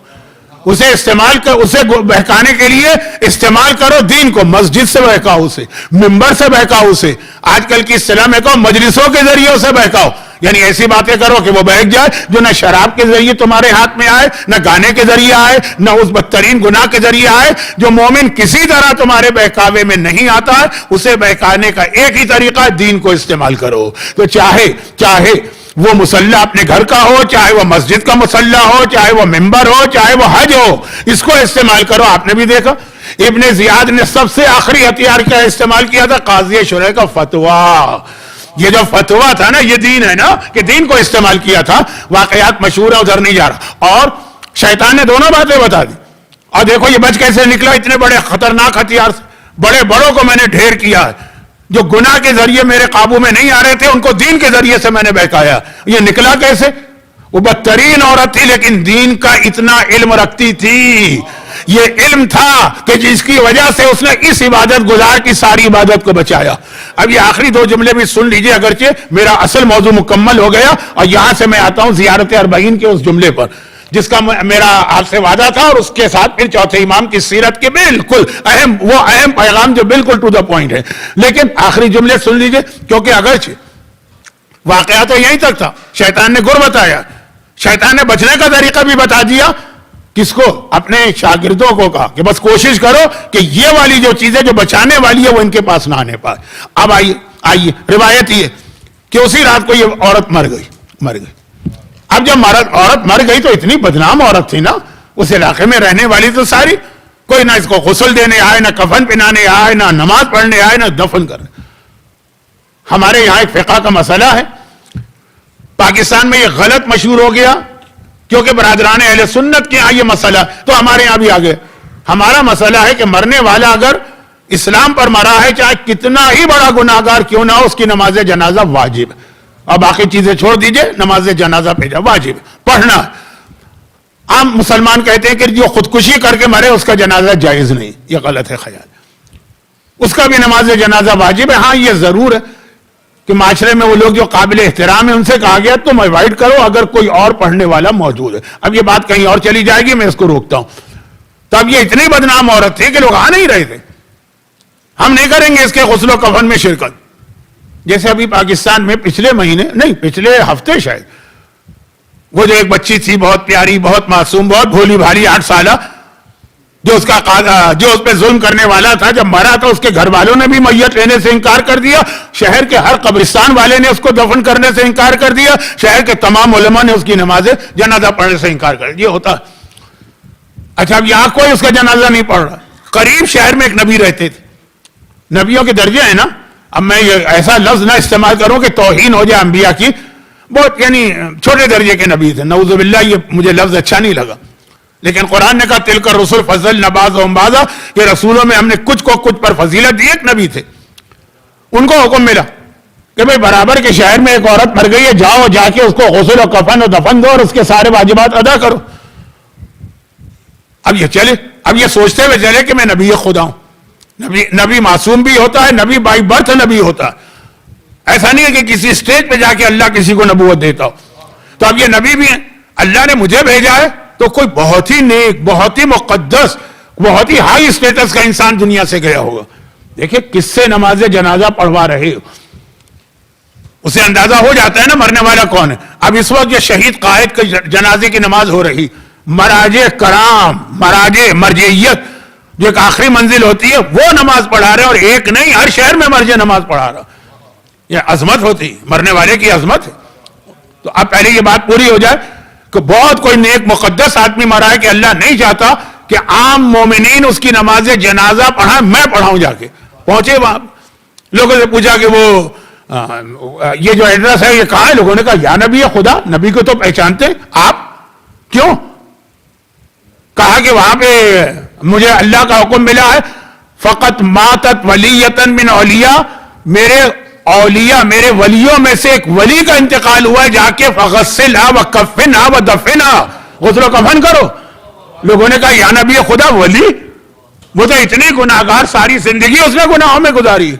اسے اسے بہکانے کے لیے استعمال کرو دین کو. مسجد سے بہکاؤ اسے, ممبر سے بہکاؤ اسے, آج کل کی اصطلاح میں کہو مجلسوں کے ذریعے اسے بہکاؤ. یعنی ایسی باتیں کرو کہ وہ بہک جائے جو نہ شراب کے ذریعے تمہارے ہاتھ میں آئے, نہ گانے کے ذریعے آئے, نہ اس بدترین گناہ کے ذریعے آئے. جو مومن کسی طرح تمہارے بہکاوے میں نہیں آتا ہے, اسے بہکانے کا ایک ہی طریقہ ہے, دین کو استعمال کرو. تو چاہے وہ مصلی اپنے گھر کا ہو, چاہے وہ مسجد کا مصلی ہو, چاہے وہ ممبر ہو, چاہے وہ حج ہو, اس کو استعمال کرو. آپ نے بھی دیکھا ابن زیاد نے سب سے آخری ہتھیار کیا استعمال کیا تھا, قاضی شرح کا فتویٰ. یہ جو فتویٰ تھا نا, یہ دین ہے نا, کہ دین کو استعمال کیا تھا. واقعات مشہور ہے, ادھر نہیں جا رہا. اور شیطان نے دونوں باتیں بتا دی. اور دیکھو یہ بچ کیسے نکلا اتنے بڑے خطرناک ہتھیار سے. بڑے بڑوں کو میں نے ڈھیر کیا ہے, جو گناہ کے ذریعے میرے قابو میں نہیں آ رہے تھے, ان کو دین کے ذریعے سے میں نے بہکایا. یہ نکلا کیسے؟ وہ بدترین عورت تھی لیکن دین کا اتنا علم رکھتی تھی. یہ علم تھا کہ جس کی وجہ سے اس نے اس عبادت گزار کی ساری عبادت کو بچایا. اب یہ آخری 2 جملے بھی سن لیجئے, اگرچہ میرا اصل موضوع مکمل ہو گیا. اور یہاں سے میں آتا ہوں زیارت اربعین کے اس جملے پر, جس کا میرا آپ سے وعدہ تھا, اور اس کے ساتھ پھر چوتھے امام کی سیرت کے بالکل اہم پیغام جو بالکل ٹو دا پوائنٹ ہے. لیکن آخری جملے سن لیجئے, کیونکہ اگرچہ واقعہ تو یہیں تک تھا, شیطان نے گر بتایا, شیطان نے بچنے کا طریقہ بھی بتا دیا. کس کو؟ اپنے شاگردوں کو کہا کہ بس کوشش کرو کہ یہ والی جو چیزیں جو بچانے والی ہے وہ ان کے پاس نہ آنے پائے. اب آئیے روایت یہ کہ اسی رات کو یہ عورت مر گئی. اب جب عورت مر گئی تو اتنی بدنام عورت تھی نا, اس علاقے میں رہنے والی تو ساری, کوئی نہ اس کو غسل دینے آئے, نہ کفن پہنانے آئے, نہ نماز پڑھنے آئے, نہ دفن کرنے. ہمارے یہاں ایک فقہ کا مسئلہ ہے, پاکستان میں یہ غلط مشہور ہو گیا کیونکہ برادران اہل سنت کے یہاں یہ مسئلہ, تو ہمارے یہاں بھی آ گئے. ہمارا مسئلہ ہے کہ مرنے والا اگر اسلام پر مرا ہے, چاہے کتنا ہی بڑا گناہگار کیوں نہ ہو, اس کی نماز جنازہ واجب ہے. اب باقی چیزیں چھوڑ دیجئے, نماز جنازہ بھیجا واجب پڑھنا. عام مسلمان کہتے ہیں کہ جو خودکشی کر کے مرے اس کا جنازہ جائز نہیں, یہ غلط ہے خیال. اس کا بھی نماز جنازہ واجب ہے. ہاں یہ ضرور ہے کہ معاشرے میں وہ لوگ جو قابل احترام ہیں ان سے کہا گیا تم ایوائڈ کرو اگر کوئی اور پڑھنے والا موجود ہے. اب یہ بات کہیں اور چلی جائے گی, میں اس کو روکتا ہوں. تو اب یہ اتنی بدنام عورت تھی کہ لوگ آ نہیں رہے تھے. ہم نہیں کریں گے اس کے غسل و کفن میں شرکت. جیسے ابھی پاکستان میں پچھلے مہینے نہیں پچھلے ہفتے شاید وہ جو ایک بچی تھی بہت پیاری بہت معصوم بہت بھولی بھالی 8 سالہ جو اس پہ ظلم کرنے والا تھا جب مرا تو اس کے گھر والوں نے بھی میت لینے سے انکار کر دیا, شہر کے ہر قبرستان والے نے اس کو دفن کرنے سے انکار کر دیا, شہر کے تمام علماء نے اس کی نماز جنازہ پڑھنے سے انکار کر دیا. یہ ہوتا. اچھا اب یہاں کوئی اس کا جنازہ نہیں پڑھ رہا. قریب شہر میں ایک نبی رہتے تھے, نبیوں کے درجے ہیں نا, اب میں یہ ایسا لفظ نہ استعمال کروں کہ توہین ہو جائے انبیاء کی, بہت یعنی چھوٹے درجے کے نبی تھے, نعوذ باللہ یہ مجھے لفظ اچھا نہیں لگا, لیکن قرآن نے کہا تلک الرسل فضلنا بعضهم بعضا, کہ رسولوں میں ہم نے کچھ کو کچھ پر فضیلت دی. ایک نبی تھے, ان کو حکم ملا کہ بھئی برابر کے شہر میں ایک عورت مر گئی ہے, جاؤ جا کے اس کو غسل و کفن و دفن دو اور اس کے سارے واجبات ادا کرو. اب یہ چلے, اب یہ سوچتے ہوئے چلے کہ میں نبی خدا ہوں. نبی معصوم بھی ہوتا ہے, نبی بائی برتھ نبی ہوتا ہے. ایسا نہیں ہے کہ کسی اسٹیج پہ جا کے اللہ کسی کو نبوت دیتا ہو. تو اب یہ نبی بھی ہیں, اللہ نے مجھے بھیجا ہے تو کوئی بہت ہی نیک بہت ہی مقدس بہت ہی ہائی اسٹیٹس کا انسان دنیا سے گیا ہوگا. دیکھیں کس سے نماز جنازہ پڑھوا رہے ہو, اسے اندازہ ہو جاتا ہے نا مرنے والا کون ہے. اب اس وقت یہ شہید قائد کے جنازے کی نماز ہو رہی, مراجع کرام مراجع مرجعیت جو ایک آخری منزل ہوتی ہے وہ نماز پڑھا رہے, اور ایک نہیں ہر شہر میں مرجع نماز پڑھا رہا. یہ عظمت ہوتی, مرنے والے کی عظمت ہے. تو اب پہلے یہ بات پوری ہو جائے کہ بہت کوئی نیک مقدس آدمی مرا ہے کہ اللہ نہیں چاہتا کہ عام مومنین اس کی نماز جنازہ پڑھائیں, میں پڑھاؤں. جا کے پہنچے وہاں, لوگوں سے پوچھا کہ وہ یہ جو ایڈریس ہے یہ کہاں ہے. لوگوں نے کہا یا نبی خدا, نبی کو تو پہچانتے آپ, کیوں؟ کہا کہ وہاں پہ مجھے اللہ کا حکم ملا ہے, فقط ماتت ولیتن من اولیاء, میرے اولیاء میرے ولیوں میں سے ایک ولی کا انتقال ہوا ہے, جا کے فغسلھا وکفنھا ودفنھا, غسل و کفن کرو. لوگوں نے کہا یا نبی خدا ولی, وہ تو اتنی گناہگار ساری زندگی اس نے گناہوں میں گزاری.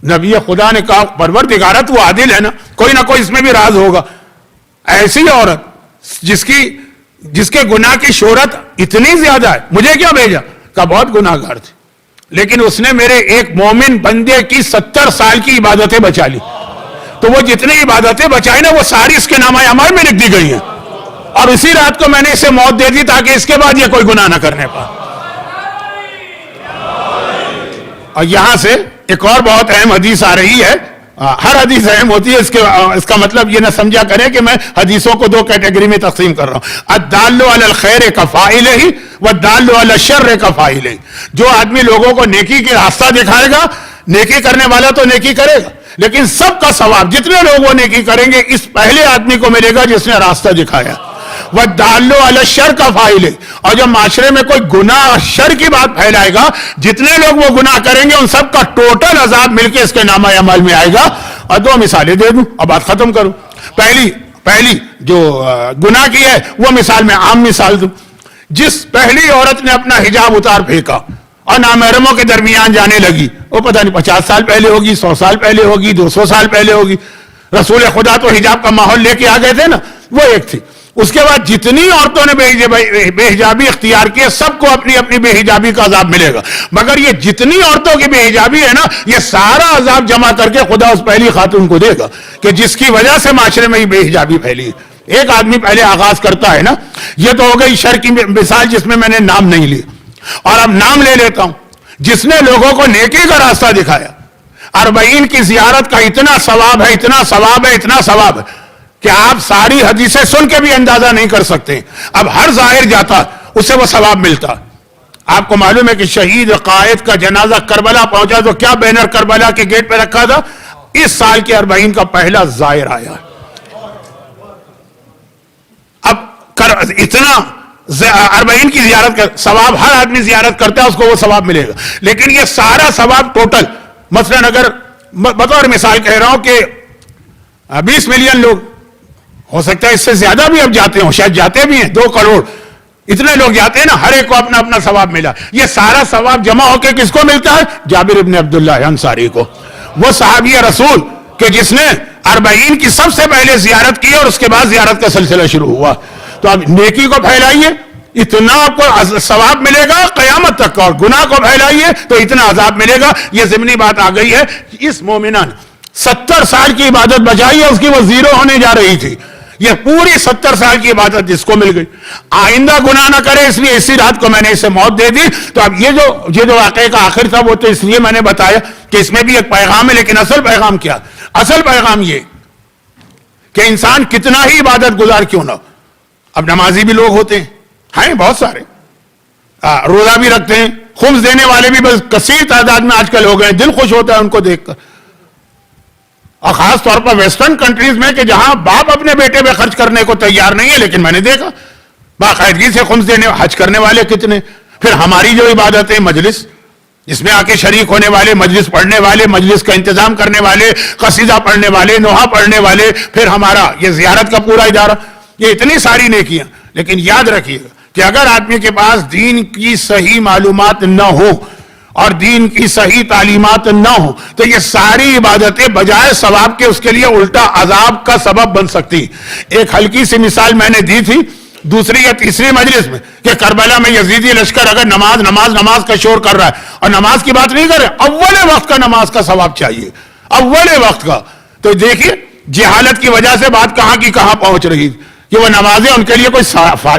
نبی خدا نے کہا پروردگارت وہ عادل ہے نا, کوئی نہ کوئی اس میں بھی راز ہوگا. ایسی عورت جس کے گناہ کی شہرت اتنی زیادہ ہے, مجھے کیا بھیجا؟ کہا بہت گناہگار تھی, لیکن اس نے میرے ایک مومن بندے کی 70 سال کی عبادتیں بچا لی. تو وہ جتنی عبادتیں بچائی نا وہ ساری اس کے نامہ اعمال میں لکھ دی گئی ہیں, اور اسی رات کو میں نے اسے موت دے دی تاکہ اس کے بعد یہ کوئی گناہ نہ کرنے پائے. اور یہاں سے ایک اور بہت اہم حدیث آ رہی ہے. ہر حدیث اہم ہوتی ہے, اس کا مطلب یہ نہ سمجھا کریں کہ میں حدیثوں کو 2 کیٹیگری میں تقسیم کر رہا ہوں. الدال علی الخیر کفاعلہ والدال علی الشر کفاعلہ. جو آدمی لوگوں کو نیکی کے راستہ دکھائے گا, نیکی کرنے والا تو نیکی کرے گا, لیکن سب کا ثواب جتنے لوگ وہ نیکی کریں گے اس پہلے آدمی کو ملے گا جس نے راستہ دکھایا. والدال علی الشر کفاعلہ, اور جب معاشرے میں کوئی گناہ شر کی بات پھیلائے گا, جتنے لوگ وہ گناہ کریں گے ان سب کا ٹوٹل عذاب مل کے اس کے نامہ عمل میں آئے گا. اور 2 مثالیں دے دوں اور بات ختم کروں. پہلی جو گناہ کی ہے وہ مثال میں عام مثال دوں. جس پہلی عورت نے اپنا حجاب اتار پھینکا اور نامحرموں کے درمیان جانے لگی, وہ پتہ نہیں 50 سال پہلے ہوگی, 100 سال پہلے ہوگی, 200 سال پہلے ہوگی. رسول خدا تو حجاب کا ماحول لے کے آ گئے تھے نا, وہ ایک تھی. اس کے بعد جتنی عورتوں نے بے حجابی اختیار کی سب کو اپنی اپنی بے حجابی کا عذاب ملے گا, مگر یہ جتنی عورتوں کی بے حجابی ہے نا یہ سارا عذاب جمع کر کے خدا اس پہلی خاتون کو دے گا کہ جس کی وجہ سے معاشرے میں یہ بے حجابی پھیلی. ایک آدمی پہلے آغاز کرتا ہے نا, یہ تو ہو گئی شر کی مثال جس میں نے نام نہیں لی, اور اب نام لے لیتا ہوں. جس نے لوگوں کو نیکی کا راستہ دکھایا, 40 کی زیارت کا اتنا ثواب ہے, اتنا ثواب ہے, اتنا ثواب ہے کہ آپ ساری حدیثیں سن کے بھی اندازہ نہیں کر سکتے. اب ہر ظاہر جاتا اسے وہ ثواب ملتا. آپ کو معلوم ہے کہ شہید قائد کا جنازہ کربلا پہنچا تو کیا بینر کربلا کے گیٹ پہ رکھا تھا؟ اس سال کے 40 کا پہلا ظاہر آیا. اب اتنا 40 کی زیارت کا ثواب ہر آدمی زیارت کرتا ہے, اس کو وہ ثواب ملے گا. لیکن یہ سارا ثواب ٹوٹل, مثلا اگر بطور مثال کہہ رہا ہوں کہ 20 ملین لوگ, ہو سکتا ہے اس سے زیادہ بھی اب جاتے ہوں, شاید جاتے بھی ہیں 2 کروڑ, اتنے لوگ جاتے ہیں نا, ہر ایک کو اپنا اپنا ثواب ملا. یہ سارا ثواب جمع ہو کے کس کو ملتا ہے؟ جابر ابن عبداللہ انصاری کو, وہ صحابی رسول کہ جس نے 40 کی سب سے پہلے زیارت کی اور اس کے بعد زیارت کا سلسلہ شروع ہوا. تو اب نیکی کو پھیلائیے, اتنا آپ کو ثواب ملے گا قیامت تک کا, اور گناہ کو پھیلائیے تو اتنا عذاب ملے گا. یہ ضمنی بات آ گئی ہے. اس مومنان 70 سال کی عبادت بچائی ہے اس کی، وہ زیرو ہونے جا رہی تھی. یہ پوری 70 سال کی عبادت جس کو مل گئی. آئندہ گناہ نہ کرے اس لیے اسی رات کو میں نے اسے موت دے دی. تو اب یہ جو واقعے کا آخر تھا وہ تو اس لیے میں نے بتایا کہ اس میں بھی ایک پیغام ہے، لیکن اصل پیغام کیا؟ اصل پیغام یہ کہ انسان کتنا ہی عبادت گزار کیوں نہ. اب نمازی بھی لوگ ہوتے ہیں بہت سارے، روزہ بھی رکھتے ہیں، خمس دینے والے بھی بس کثیر تعداد میں آج کل ہو گئے، دل خوش ہوتا ہے ان کو دیکھ کر. اور خاص طور پر ویسٹرن کنٹریز میں کہ جہاں باپ اپنے بیٹے پہ خرچ کرنے کو تیار نہیں ہے، لیکن میں نے دیکھا باقاعدگی سے خمس دینے حج کرنے والے کتنے. پھر ہماری جو عبادتیں مجلس، اس میں آ کے شریک ہونے والے، مجلس پڑھنے والے، مجلس کا انتظام کرنے والے، قصیدہ پڑھنے والے، نوحہ پڑھنے والے، پھر ہمارا یہ زیارت کا پورا ادارہ، یہ اتنی ساری نیکیاں. لیکن یاد رکھیے گا کہ اگر آدمی کے پاس دین کی صحیح معلومات نہ ہو اور دین کی صحیح تعلیمات نہ ہو تو یہ ساری عبادتیں بجائے ثواب کے اس کے لیے الٹا عذاب کا سبب بن سکتی. ایک ہلکی سی مثال میں نے دی تھی دوسری یا تیسری مجلس میں کہ کربلا میں یزیدی لشکر اگر نماز کا شور کر رہا ہے اور نماز کی بات نہیں کر رہے، اول وقت کا نماز کا ثواب چاہیے، اول وقت کا. تو دیکھیے جہالت کی وجہ سے بات کہاں کی کہاں پہنچ رہی تھی کہ وہ نمازیں ان کے لیے کوئی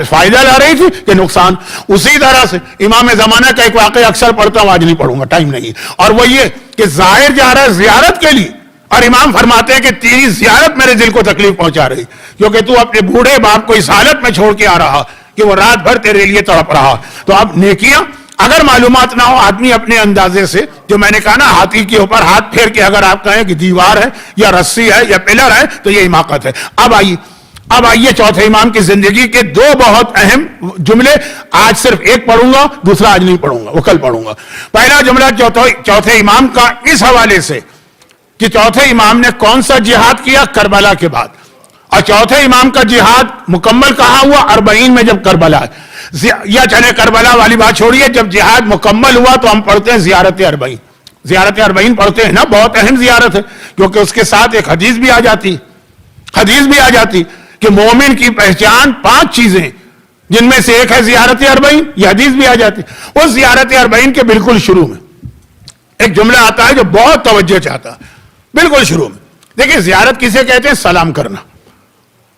فائدہ لا رہی تھی کہ نقصان. اسی طرح سے امام زمانہ کا ایک واقعہ اکثر پڑھتا ہوں، آج نہیں پڑھوں گا، ٹائم نہیں. اور وہ یہ کہ ظاہر جا رہا ہے زیارت کے لیے، اور امام فرماتے ہیں کہ تیری زیارت میرے دل کو تکلیف پہنچا رہی کیونکہ تو اپنے بوڑھے باپ کو اس حالت میں چھوڑ کے آ رہا کہ وہ رات بھر تیرے لیے تڑپ رہا. تو اب نیکیاں اگر معلومات نہ ہو آدمی اپنے اندازے سے، جو میں نے کہا نا ہاتھی کے اوپر ہاتھ پھیر کے اگر آپ کہیں کہ دیوار ہے یا رسی ہے یا پلر ہے تو یہ حماقت ہے. اب آئیے چوتھے امام کی زندگی کے دو بہت اہم جملے. آج صرف ایک پڑھوں گا، دوسرا آج نہیں پڑھوں گا، وہ کل پڑھوں گا. پہلا جملہ چوتھے امام کا اس حوالے سے کہ چوتھے امام نے کون سا جہاد کیا کربلا کے بعد، اور چوتھے امام کا جہاد مکمل کہاں ہوا؟ 40 میں جب کربلا. یا چلے کربلا والی بات چھوڑیے، جب جہاد مکمل ہوا تو ہم پڑھتے ہیں زیارت 40. زیارت 40 پڑھتے ہیں نا، بہت اہم زیارت ہے کیونکہ اس کے ساتھ ایک حدیث بھی آ جاتی کہ مومن کی پہچان 5 چیزیں جن میں سے ایک ہے زیارت 40. یہ حدیث بھی آ جاتی. اس زیارت 40 کے بالکل شروع میں ایک جملہ آتا ہے جو بہت توجہ چاہتا ہے. بالکل شروع میں دیکھیں زیارت کسے کہتے ہیں؟ سلام کرنا.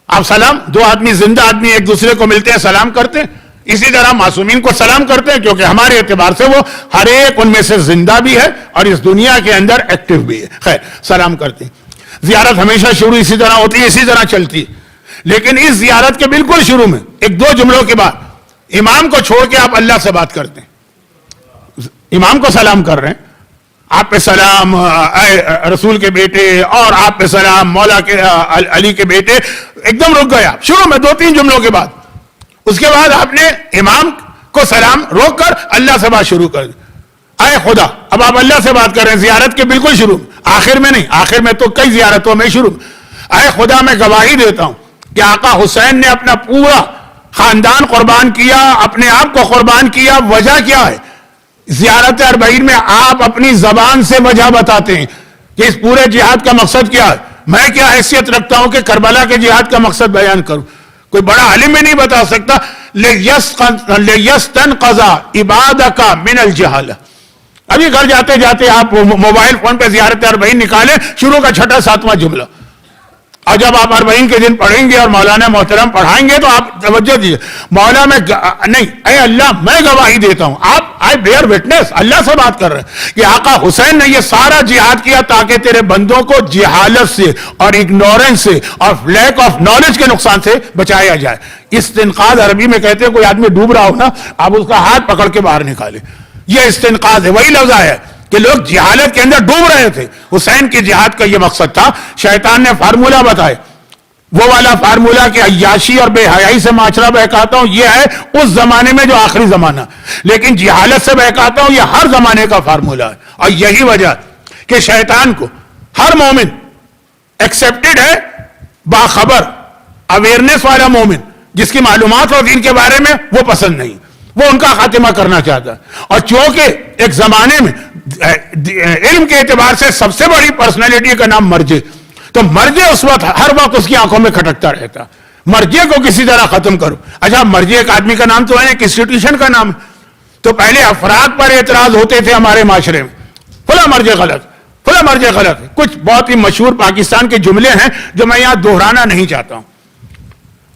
آپ سلام، دو آدمی زندہ آدمی ایک دوسرے کو ملتے ہیں سلام کرتے ہیں، اسی طرح معصومین کو سلام کرتے ہیں کیونکہ ہمارے اعتبار سے وہ ہر ایک ان میں سے زندہ بھی ہے اور اس دنیا کے اندر ایکٹیو بھی ہے. خیر سلام کرتے ہیں. زیارت ہمیشہ شروع اسی طرح ہوتی ہے، اسی طرح چلتی ہے. لیکن اس زیارت کے بالکل شروع میں ایک دو جملوں کے بعد امام کو چھوڑ کے آپ اللہ سے بات کرتے ہیں. امام کو سلام کر رہے ہیں، آپ پہ سلام اے رسول کے بیٹے، اور آپ پہ سلام مولا کے علی کے بیٹے. ایک دم رک گیا شروع میں 2-3 جملوں کے بعد. اس کے بعد آپ نے امام کو سلام روک کر اللہ سے بات شروع کر دی. اے خدا، اب آپ اللہ سے بات کر رہے ہیں زیارت کے بالکل شروع میں، آخر میں نہیں. آخر میں تو کئی زیارتوں میں شروع میں. اے خدا، میں گواہی دیتا ہوں کہ آقا حسین نے اپنا پورا خاندان قربان کیا، اپنے آپ کو قربان کیا. وجہ کیا ہے؟ زیارت 40 میں آپ اپنی زبان سے وجہ بتاتے ہیں کہ اس پورے جہاد کا مقصد کیا ہے. میں کیا حیثیت رکھتا ہوں کہ کربلا کے جہاد کا مقصد بیان کروں؟ کوئی بڑا عالم بھی نہیں بتا سکتا. لِيَسْتَنْقَذَ عِبَادَكَ مِنَ الْجَهَالَةِ. ابھی گھر جاتے جاتے آپ موبائل فون پہ زیارت 40 نکالیں، شروع کا 6واں 7واں جملہ. اور جب آپ 40 کے دن پڑھیں گے اور مولانا محترم پڑھائیں گے تو آپ توجہ دیجیے. مولا میں نہیں، اے اللہ میں گواہی دیتا ہوں. آپ آئی بیئر وٹنس، اللہ سے بات کر رہے ہیں کہ آقا حسین نے یہ سارا جہاد کیا تاکہ تیرے بندوں کو جہالت سے اور اگنورنس سے اور لیک آف نالج کے نقصان سے بچایا جائے. استنقاذ عربی میں کہتے ہیں کوئی آدمی ڈوب رہا ہو نا، آپ اس کا ہاتھ پکڑ کے باہر نکالے. یہ استنقاذ ہے. وہی لفظ ہے کہ لوگ جہالت کے اندر ڈوب رہے تھے. حسین کی جہاد کا یہ مقصد تھا. شیطان نے فارمولہ بتایا، وہ والا فارمولہ کہ عیاشی اور بے حیائی سے معاشرہ بہکاتا ہوں، یہ ہے اس زمانے میں جو آخری زمانہ. لیکن جہالت سے بہکاتا ہوں، یہ ہر زمانے کا فارمولہ ہے. اور یہی وجہ کہ شیطان کو ہر مومن ایکسیپٹڈ ہے، باخبر اویئرنس والا مومن جس کی معلومات ہو دین کے بارے میں، وہ پسند نہیں، وہ ان کا خاتمہ کرنا چاہتا ہے. اور چونکہ ایک زمانے میں علم کے اعتبار سے سب سے بڑی پرسنالٹی کا نام مرجع، تو مرجع اس وقت ہر وقت اس کی آنکھوں میں کھٹکتا رہتا. مرجع کو کسی طرح ختم کرو. اچھا مرجع ایک آدمی کا نام تو ہے، ایک انسٹیٹیوشن کا نام ہے. تو پہلے افراد پر اعتراض ہوتے تھے ہمارے معاشرے میں، فلاں مرجع غلط، فلاں پورا مرجع غلط ہے. کچھ بہت ہی مشہور پاکستان کے جملے ہیں جو میں یہاں دہرانا نہیں چاہتا ہوں.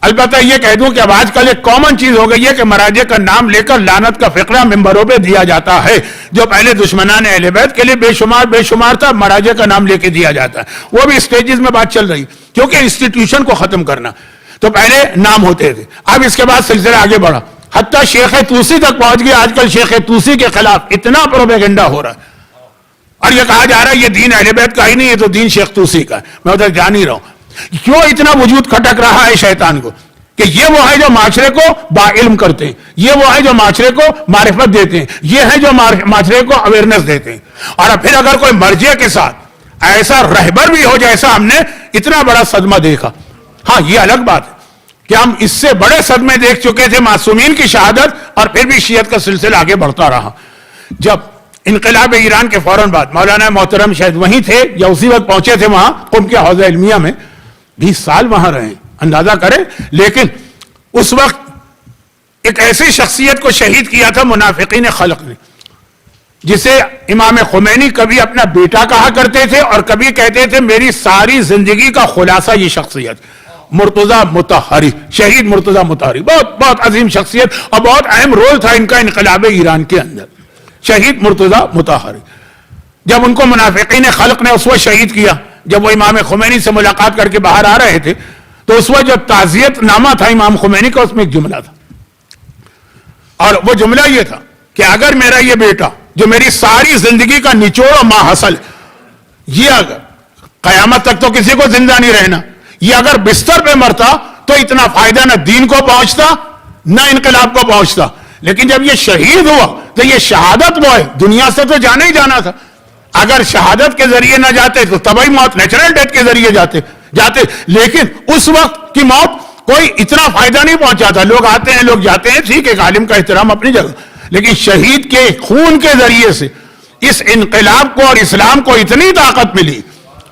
البتہ یہ کہہ دوں کہ اب آج کل ایک کامن چیز ہو گئی ہے کہ مراجع کا نام لے کر لعنت کا فقرہ ممبروں پہ دیا جاتا ہے. جو پہلے دشمنان اہل بیت کے لیے بے شمار تھا, مراجع کا نام لے کے دیا جاتا ہے. وہ بھی اسٹیجز میں بات چل رہی, کیونکہ انسٹیٹیوشن کو ختم کرنا. تو پہلے نام ہوتے تھے, اب اس کے بعد سلسلہ آگے بڑھا, حتیٰ شیخ توسی تک پہنچ گیا. آج کل شیخ توسی کے خلاف اتنا پروپیگنڈا ہو رہا ہے اور یہ کہا جا رہا ہے یہ دین اہل بیت کا ہی نہیں, یہ تو دین شیخ توسی کا ہے. میں ادھر جان ہی رہا ہوں. کیوں اتنا وجود کھٹک رہا ہے شیطان کو کہ یہ وہ ہے جو معاشرے کو با علم کرتے ہیں, یہ وہ ہے جو معاشرے کو معرفت دیتے ہیں, یہ ہے جو معاشرے کو اویئرنیس دیتے ہیں. اور پھر اگر کوئی مرجع کے ساتھ ایسا رہبر بھی ہو جیسا ہم نے اتنا بڑا صدمہ دیکھا. ہاں یہ الگ بات ہے کہ ہم اس سے بڑے صدمے دیکھ چکے تھے, معصومین کی شہادت, اور پھر بھی شیعت کا سلسلہ آگے بڑھتا رہا. جب انقلاب ایران کے فوراً بعد مولانا محترم شاید وہیں تھے یا اسی وقت پہنچے تھے وہاں قم کے حوزہ علمیہ میں, 20 سال وہاں رہے, اندازہ کریں. لیکن اس وقت ایک ایسی شخصیت کو شہید کیا تھا منافقین خلق نے, جسے امام خمینی کبھی اپنا بیٹا کہا کرتے تھے اور کبھی کہتے تھے میری ساری زندگی کا خلاصہ یہ شخصیت, مرتضی مطہری, شہید مرتضی مطہری. بہت بہت عظیم شخصیت اور بہت اہم رول تھا ان کا انقلاب ایران کے اندر. شہید مرتضی مطہری, جب ان کو منافقین خلق نے اس وقت شہید کیا, جب وہ امام خمینی سے ملاقات کر کے باہر آ رہے تھے, تو اس وقت جو تعزیت نامہ تھا امام خمینی کا, اس میں ایک جملہ تھا, اور وہ جملہ یہ تھا کہ اگر میرا یہ بیٹا جو میری ساری زندگی کا نچوڑ و ماحصل, یہ اگر قیامت تک تو کسی کو زندہ نہیں رہنا, یہ اگر بستر پہ مرتا تو اتنا فائدہ نہ دین کو پہنچتا نہ انقلاب کو پہنچتا. لیکن جب یہ شہید ہوا تو یہ شہادت وہ ہے, دنیا سے تو جانا ہی جانا تھا. اگر شہادت کے ذریعے نہ جاتے تو طبعی موت, نیچرل ڈیتھ کے ذریعے جاتے. لیکن اس وقت کی موت کوئی اتنا فائدہ نہیں پہنچا تھا. لوگ آتے ہیں لوگ جاتے ہیں, ٹھیک ہے, عالم کا احترام اپنی جگہ, لیکن شہید کے خون کے ذریعے سے اس انقلاب کو اور اسلام کو اتنی طاقت ملی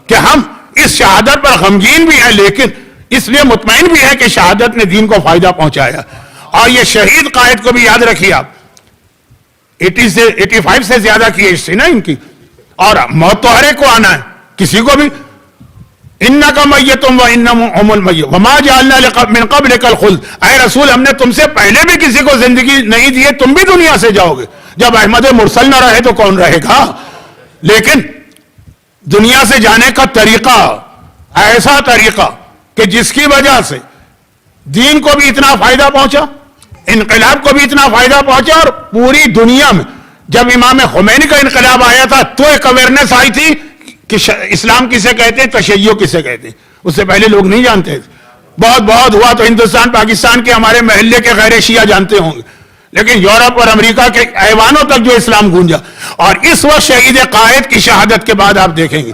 کہ ہم اس شہادت پر غمگین بھی ہیں, لیکن اس لیے مطمئن بھی ہے کہ شہادت نے دین کو فائدہ پہنچایا. اور یہ شہید قائد کو بھی یاد رکھیے آپ, 85 سے زیادہ کی ایج تھی نا ان کی, اور موت تو ہر ایک کو آنا ہے, کسی کو بھی. انکا میتم وانہم المیتون وما جعلنا من قبلک الخلد, اے رسول ہم نے تم سے پہلے بھی کسی کو زندگی نہیں دی ہے, تم بھی دنیا سے جاؤ گے. جب احمد مرسل نہ رہے تو کون رہے گا؟ لیکن دنیا سے جانے کا طریقہ ایسا طریقہ کہ جس کی وجہ سے دین کو بھی اتنا فائدہ پہنچا, انقلاب کو بھی اتنا فائدہ پہنچا, اور پوری دنیا میں جب امام خمینی کا انقلاب آیا تھا تو ایک اویئرنیس آئی تھی کہ اسلام کسے کہتے ہیں, تشیع کسے کہتے ہیں. اس سے پہلے لوگ نہیں جانتے تھے. بہت بہت ہوا تو ہندوستان پاکستان کے ہمارے محلے کے غیر شیعہ جانتے ہوں گے, لیکن یورپ اور امریکہ کے ایوانوں تک جو اسلام گونجا. اور اس وقت شہید قائد کی شہادت کے بعد آپ دیکھیں گے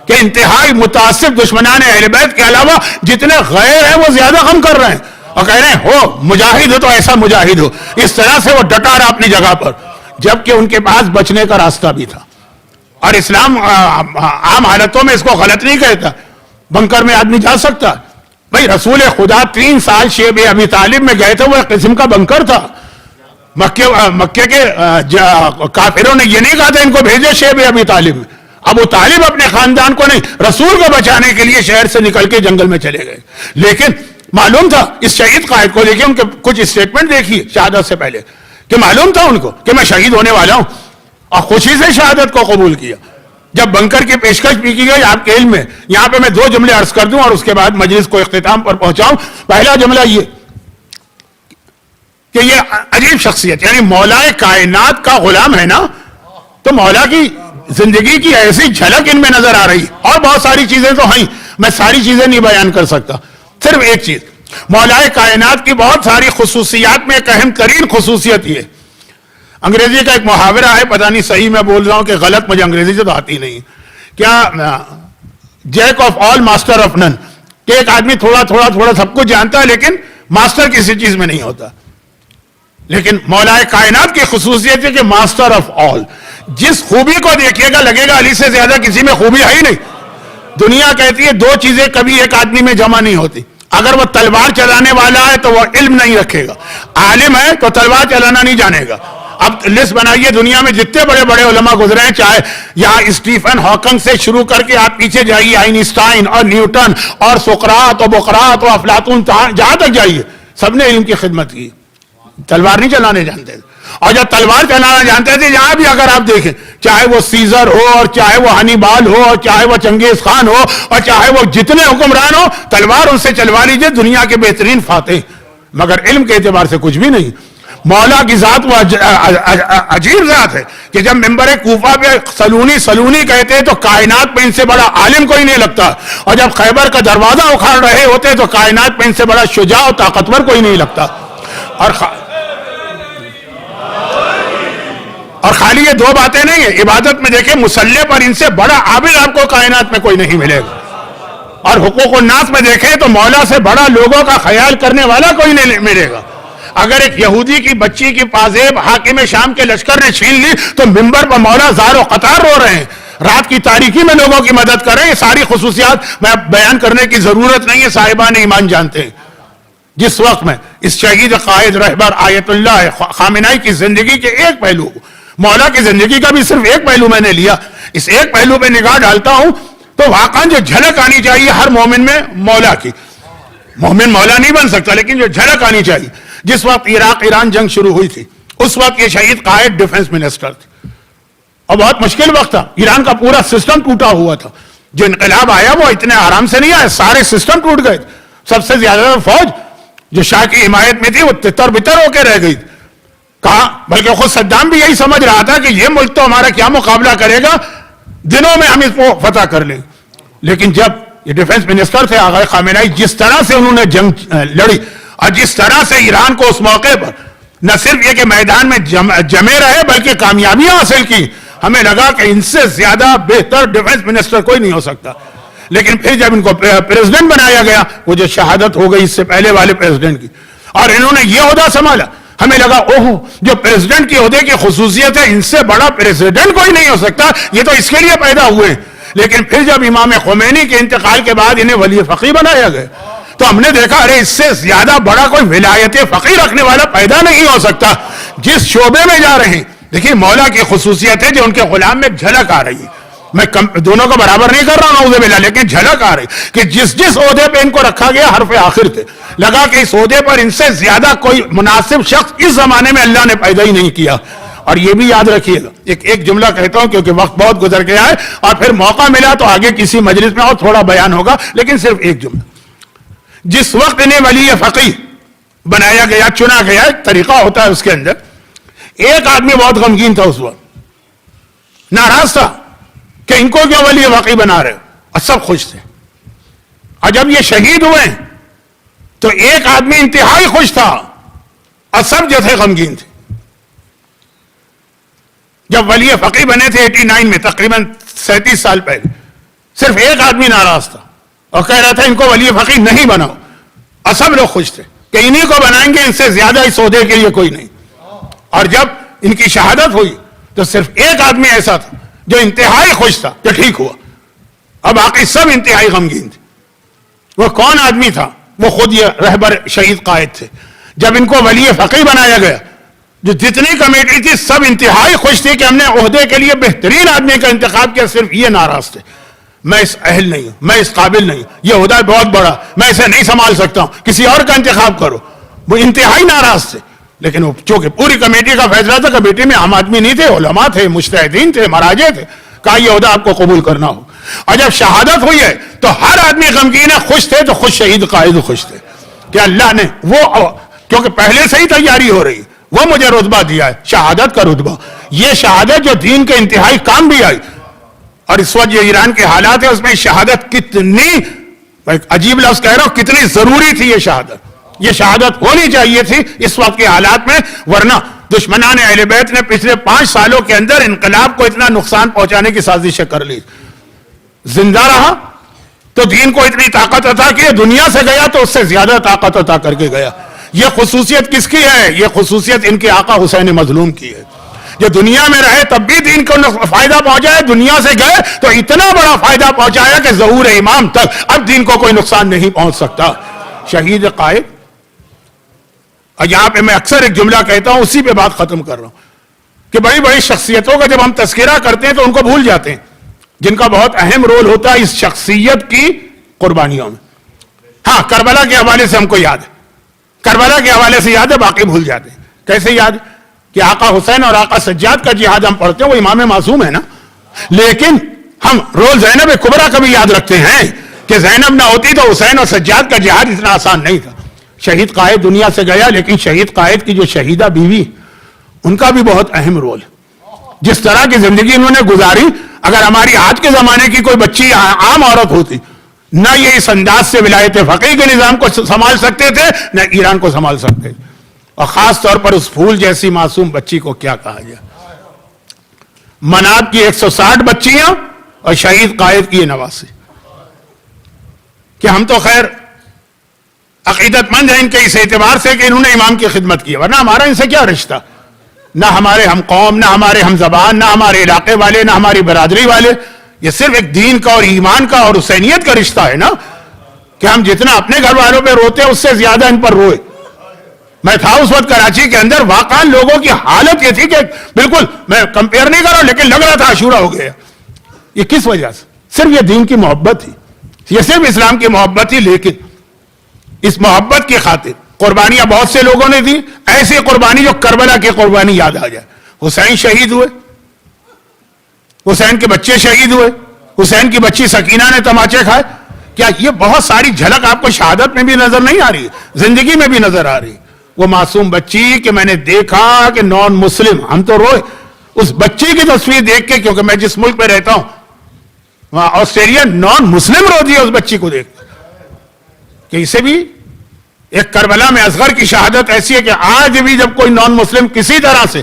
کہ انتہائی متعصب دشمنان اہل بیت کے علاوہ جتنے غیر ہیں وہ زیادہ غم کر رہے ہیں اور کہہ رہے ہیں ہو مجاہد ہو تو ایسا مجاہد ہو. اس طرح سے وہ ڈٹا رہا اپنی جگہ پر, جبکہ ان کے پاس بچنے کا راستہ بھی تھا. اور اسلام عام حالتوں میں اس کو غلط نہیں کہتا, بنکر میں آدمی جا سکتا. بھئی رسول خدا 3 سال شیب ابی طالب میں گئے تھے, وہ ایک قسم کا بنکر تھا. مکے کے کافروں نے یہ نہیں کہا تھا ان کو بھیجو شیب ابی طالب میں. ابو طالب اپنے خاندان کو نہیں, رسول کو بچانے کے لیے شہر سے نکل کے جنگل میں چلے گئے. لیکن معلوم تھا اس شہید قائد کو, دیکھیں ان کے کچھ اسٹیٹمنٹ دیکھیے شہادت سے پہلے, کہ معلوم تھا ان کو کہ میں شہید ہونے والا ہوں, اور خوشی سے شہادت کو قبول کیا. جب بنکر کی پیشکش بھی کی گئی آپ کے علم میں, یہاں پہ میں 2 جملے عرض کر دوں اور اس کے بعد مجلس کو اختتام پر پہنچاؤں. پہلا جملہ یہ کہ یہ عجیب شخصیت, یعنی مولا کائنات کا غلام ہے نا, تو مولا کی زندگی کی ایسی جھلک ان میں نظر آ رہی, اور بہت ساری چیزیں تو ہیں, میں ساری چیزیں نہیں بیان کر سکتا. صرف ایک چیز, مولا کائنات کی بہت ساری خصوصیات میں ایک اہم ترین خصوصیت یہ, انگریزی کا ایک محاورہ ہے, پتہ نہیں صحیح میں بول رہا ہوں کہ غلط, مجھے انگریزی سے تو آتی نہیں, کیا Jack of all master of none, کہ ایک آدمی تھوڑا تھوڑا تھوڑا سب کچھ جانتا ہے لیکن ماسٹر کسی چیز میں نہیں ہوتا. لیکن مولا کائنات کی خصوصیت ہے کہ ماسٹر آف آل. جس خوبی کو دیکھیے گا لگے گا علی سے زیادہ کسی میں خوبی ہے ہی نہیں. دنیا کہتی ہے 2 چیزیں کبھی ایک آدمی میں جمع نہیں ہوتی, اگر وہ تلوار چلانے والا ہے تو وہ علم نہیں رکھے گا, عالم ہے تو تلوار چلانا نہیں جانے گا, اب لسٹ بنائیے دنیا میں جتنے بڑے بڑے علماء گزرے ہیں، چاہے یہاں اسٹیفن ہاکنگ سے شروع کر کے آپ پیچھے جائیے آئنسٹائن اور نیوٹن اور سقراط اور بقراط اور افلاطون، جہاں تک جائیے سب نے علم کی خدمت کی، تلوار نہیں چلانے جانتے تھے۔ اور جب تلوار چلانا جانتے تھے، یہاں بھی اگر آپ دیکھیں، چاہے وہ سیزر ہو اور چاہے وہ ہنیبال ہو اور چاہے وہ چنگیز خان ہو اور چاہے وہ جتنے حکمران ہو، تلوار ان سے چلوا لیجئے، دنیا کے بہترین فاتح، مگر علم کے اعتبار سے کچھ بھی نہیں۔ مولا کی ذات وہ عجیب ذات ہے کہ جب ممبر کوفہ پہ سلونی کہتے تو کائنات میں ان سے بڑا عالم کوئی نہیں لگتا، اور جب خیبر کا دروازہ اکھاڑ رہے ہوتے تو کائنات میں ان سے بڑا شجاع و طاقتور کوئی نہیں لگتا۔ اور خالی یہ دو باتیں نہیں ہیں، عبادت میں دیکھیں مصلی پر ان سے بڑا عابد آپ کو کائنات میں کوئی نہیں ملے گا، اور حقوق الناس میں دیکھیں تو مولا سے بڑا لوگوں کا خیال کرنے والا کوئی نہیں ملے گا۔ اگر ایک یہودی کی بچی کی پازیب حاکم شام کے لشکر نے چھین لی تو ممبر پر مولا زار و قطار رو رہے ہیں، رات کی تاریکی میں لوگوں کی مدد کر رہے ہیں۔ یہ ساری خصوصیات میں بیان کرنے کی ضرورت نہیں ہے، صاحبان ایمان جانتے ہیں۔ جس وقت میں اس شہید قائد رہبر آیت اللہ خامنائی کی زندگی کے ایک پہلو، مولا کی زندگی کا بھی صرف ایک پہلو میں نے لیا، اس ایک پہلو پہ نگاہ ڈالتا ہوں تو واقعا جو جھلک آنی چاہیے ہر مومن میں مولا کی، مومن مولا نہیں بن سکتا لیکن جو جھلک آنی چاہیے۔ جس وقت عراق ایران جنگ شروع ہوئی تھی اس وقت یہ شہید قائد ڈیفنس منسٹر تھے، اور بہت مشکل وقت تھا، ایران کا پورا سسٹم ٹوٹا ہوا تھا۔ جو انقلاب آیا وہ اتنے آرام سے نہیں آیا، سارے سسٹم ٹوٹ گئے، سب سے زیادہ فوج جو شاہ کی حمایت میں تھی وہ تتر بتر ہو کے رہ گئی۔ کہا بلکہ خود صدام بھی یہی سمجھ رہا تھا کہ یہ ملک تو ہمارا کیا مقابلہ کرے گا، دنوں میں ہم اس کو فتح کر لیں۔ لیکن جب یہ ڈیفنس منسٹر تھے آغا خامنائی، جس طرح سے انہوں نے جنگ لڑی اور جس طرح سے ایران کو اس موقع پر نہ صرف یہ کہ میدان میں جمے رہے بلکہ کامیابیاں حاصل کی، ہمیں لگا کہ ان سے زیادہ بہتر ڈیفنس منسٹر کوئی نہیں ہو سکتا۔ لیکن پھر جب ان کو پریزیڈنٹ بنایا گیا، وہ جو شہادت ہو گئی اس سے پہلے والے پریزیڈنٹ کی، اور انہوں نے یہ عہدہ سنبھالا، ہمیں لگا اوہ جو پریزیڈنٹ کی عہدے کی خصوصیت ہے ان سے بڑا پریزیڈنٹ کوئی نہیں ہو سکتا، یہ تو اس کے لیے پیدا ہوئے ہیں۔ لیکن پھر جب امام خمینی کے انتقال کے بعد انہیں ولی فقیہ بنایا گیا تو ہم نے دیکھا ارے اس سے زیادہ بڑا کوئی ولایت فقیہ رکھنے والا پیدا نہیں ہو سکتا۔ جس شعبے میں جا رہے ہیں دیکھیے مولا کی خصوصیت ہے جو ان کے غلام میں جھلک آ رہی ہے، میں دونوں کو برابر نہیں کر رہا ہوں نعوذ باللہ، لیکن جھلک آ رہی کہ جس عہدے پہ ان کو رکھا گیا حرف آخر تھے، لگا کہ اس عہدے پر ان سے زیادہ کوئی مناسب شخص اس زمانے میں اللہ نے پیدا ہی نہیں کیا۔ اور یہ بھی یاد رکھیے گا، ایک جملہ کہتا ہوں کیونکہ وقت بہت گزر گیا ہے اور پھر موقع ملا تو آگے کسی مجلس میں اور تھوڑا بیان ہوگا، لیکن صرف ایک جملہ۔ جس وقت انہیں ولی فقیہ بنایا گیا، چنا گیا، ایک طریقہ ہوتا ہے اس کے اندر، ایک آدمی بہت غمگین تھا اس وقت، ناراض تھا کہ ان کو کیوں ولی فقیہ بنا رہے ہو، اور سب خوش تھے۔ اور جب یہ شہید ہوئے تو ایک آدمی انتہائی خوش تھا اور سب جو تھے غمگین تھے۔ جب ولی فقیہ بنے تھے 89 میں، تقریباً 37 سال پہلے، صرف ایک آدمی ناراض تھا اور کہہ رہا تھا ان کو ولی فقیہ نہیں بناؤ، اور سب لوگ خوش تھے کہ انہی کو بنائیں گے، ان سے زیادہ اس عہدے کے لیے کوئی نہیں۔ اور جب ان کی شہادت ہوئی تو صرف ایک آدمی ایسا تھا جو انتہائی خوش تھا کہ ٹھیک ہوا، اب باقی سب انتہائی غمگین تھے۔ وہ کون آدمی تھا؟ وہ خود یہ رہبر شہید قائد تھے۔ جب ان کو ولی فقیہ بنایا گیا، جو جتنی کمیٹی تھی سب انتہائی خوش تھی کہ ہم نے عہدے کے لیے بہترین آدمی کا انتخاب کیا، صرف یہ ناراض تھے میں اس اہل نہیں ہوں، میں اس قابل نہیں ہوں، یہ عہدہ بہت بڑا، میں اسے نہیں سنبھال سکتا ہوں، کسی اور کا انتخاب کرو۔ وہ انتہائی ناراض تھے، لیکن وہ چونکہ پوری کمیٹی کا فیصلہ تھا، کمیٹی میں عام آدمی نہیں تھے، علماء تھے، مجتہدین تھے، مراجع تھے، کہا یہ عہدہ آپ کو قبول کرنا ہو۔ اور جب شہادت ہوئی ہے تو ہر آدمی غمگین ہے، خوش تھے تو خوش شہید قائد خوش تھے کہ اللہ نے وہ، کیونکہ پہلے سے ہی تیاری ہو رہی، وہ مجھے رتبہ دیا ہے، شہادت کا رتبہ، یہ شہادت جو دین کے انتہائی کام بھی آئی۔ اور اس وقت جو ایران کے حالات ہے اس میں شہادت کتنی، ایک عجیب لفظ کہہ رہا ہوں، کتنی ضروری تھی یہ شہادت ہونی چاہیے تھی اس وقت کے حالات میں، ورنہ دشمنان اہل بیت نے پچھلے 5 سالوں کے اندر انقلاب کو اتنا نقصان پہنچانے کی سازشیں کر لی۔ زندہ رہا تو دین کو اتنی طاقت عطا کی، دنیا سے گیا تو اس سے زیادہ طاقت عطا کر کے گیا۔ یہ خصوصیت کس کی ہے؟ یہ خصوصیت ان کے آقا حسین مظلوم کی ہے، جو دنیا میں رہے تب بھی دین کو فائدہ پہنچائے، دنیا سے گئے تو اتنا بڑا فائدہ پہنچایا کہ ظہور امام تک اب دین کو کوئی نقصان نہیں پہنچ سکتا۔ شہید قائد، اور یہاں پہ میں اکثر ایک جملہ کہتا ہوں، اسی پہ بات ختم کر رہا ہوں، کہ بڑی بڑی شخصیتوں کا جب ہم تذکرہ کرتے ہیں تو ان کو بھول جاتے ہیں جن کا بہت اہم رول ہوتا ہے اس شخصیت کی قربانیوں میں. ہاں کربلا کے حوالے سے ہم کو یاد ہے, کربلا کے حوالے سے یاد ہے, باقی بھول جاتے ہیں. کیسے یاد ہے کہ آقا حسین اور آقا سجاد کا جہاد ہم پڑھتے ہیں, وہ امام معصوم ہے نا, لیکن ہم رول زینب کبریٰ کا بھی یاد رکھتے ہیں کہ زینب نہ ہوتی تو حسین اور سجاد کا جہاد اتنا آسان نہیں تھا. شہید قائد دنیا سے گیا, لیکن شہید قائد کی جو شہیدہ بیوی, ان کا بھی بہت اہم رول. جس طرح کی زندگی انہوں نے گزاری, اگر ہماری آج کے زمانے کی کوئی بچی عام عورت ہوتی, نہ یہ اس انداز سے ولایت فقیہ کے نظام کو سنبھال سکتے تھے, نہ ایران کو سنبھال سکتے تھے. اور خاص طور پر اس پھول جیسی معصوم بچی کو کیا کہا جائے. مناب کی 160 بچیاں اور شہید قائد کی 89. کہ ہم تو خیر عقیدت مند ہیں ان کے اس اعتبار سے کہ انہوں نے امام کی خدمت کی, ورنہ ہمارا ان سے کیا رشتہ. نہ ہمارے ہم قوم, نہ ہمارے ہم زبان, نہ ہمارے علاقے والے, نہ ہماری برادری والے. یہ صرف ایک دین کا اور ایمان کا اور حسینیت کا رشتہ ہے نا, کہ ہم جتنا اپنے گھر والوں پہ روتے ہیں اس سے زیادہ ان پر روئے. میں تھا اس وقت کراچی کے اندر, واقعا لوگوں کی حالت یہ تھی کہ بالکل, میں کمپیئر نہیں کر رہا ہوں, لیکن لگ رہا تھا عاشورہ ہو گیا. یہ کس وجہ سے؟ صرف یہ دین کی محبت تھی, یہ صرف اسلام کی محبت تھی. لیکن اس محبت کی خاطر قربانیاں بہت سے لوگوں نے دی. ایسی قربانی جو کربلا کی قربانی یاد آ جائے. حسین شہید ہوئے, حسین کے بچے شہید ہوئے, حسین کی بچی سکینہ نے تماچے کھائے. کیا یہ بہت ساری جھلک آپ کو شہادت میں بھی نظر نہیں آ رہی, زندگی میں بھی نظر آ رہی. وہ معصوم بچی کہ میں نے دیکھا کہ نان مسلم, ہم تو روئے اس بچی کی تصویر دیکھ کے, کیونکہ میں جس ملک پہ رہتا ہوں وہاں آسٹریلیا, نان مسلم رو دیا اس بچی کو دیکھ کہ اسے بھی ایک کربلا میں اصغر کی شہادت ایسی ہے کہ آج بھی جب کوئی نان مسلم کسی طرح سے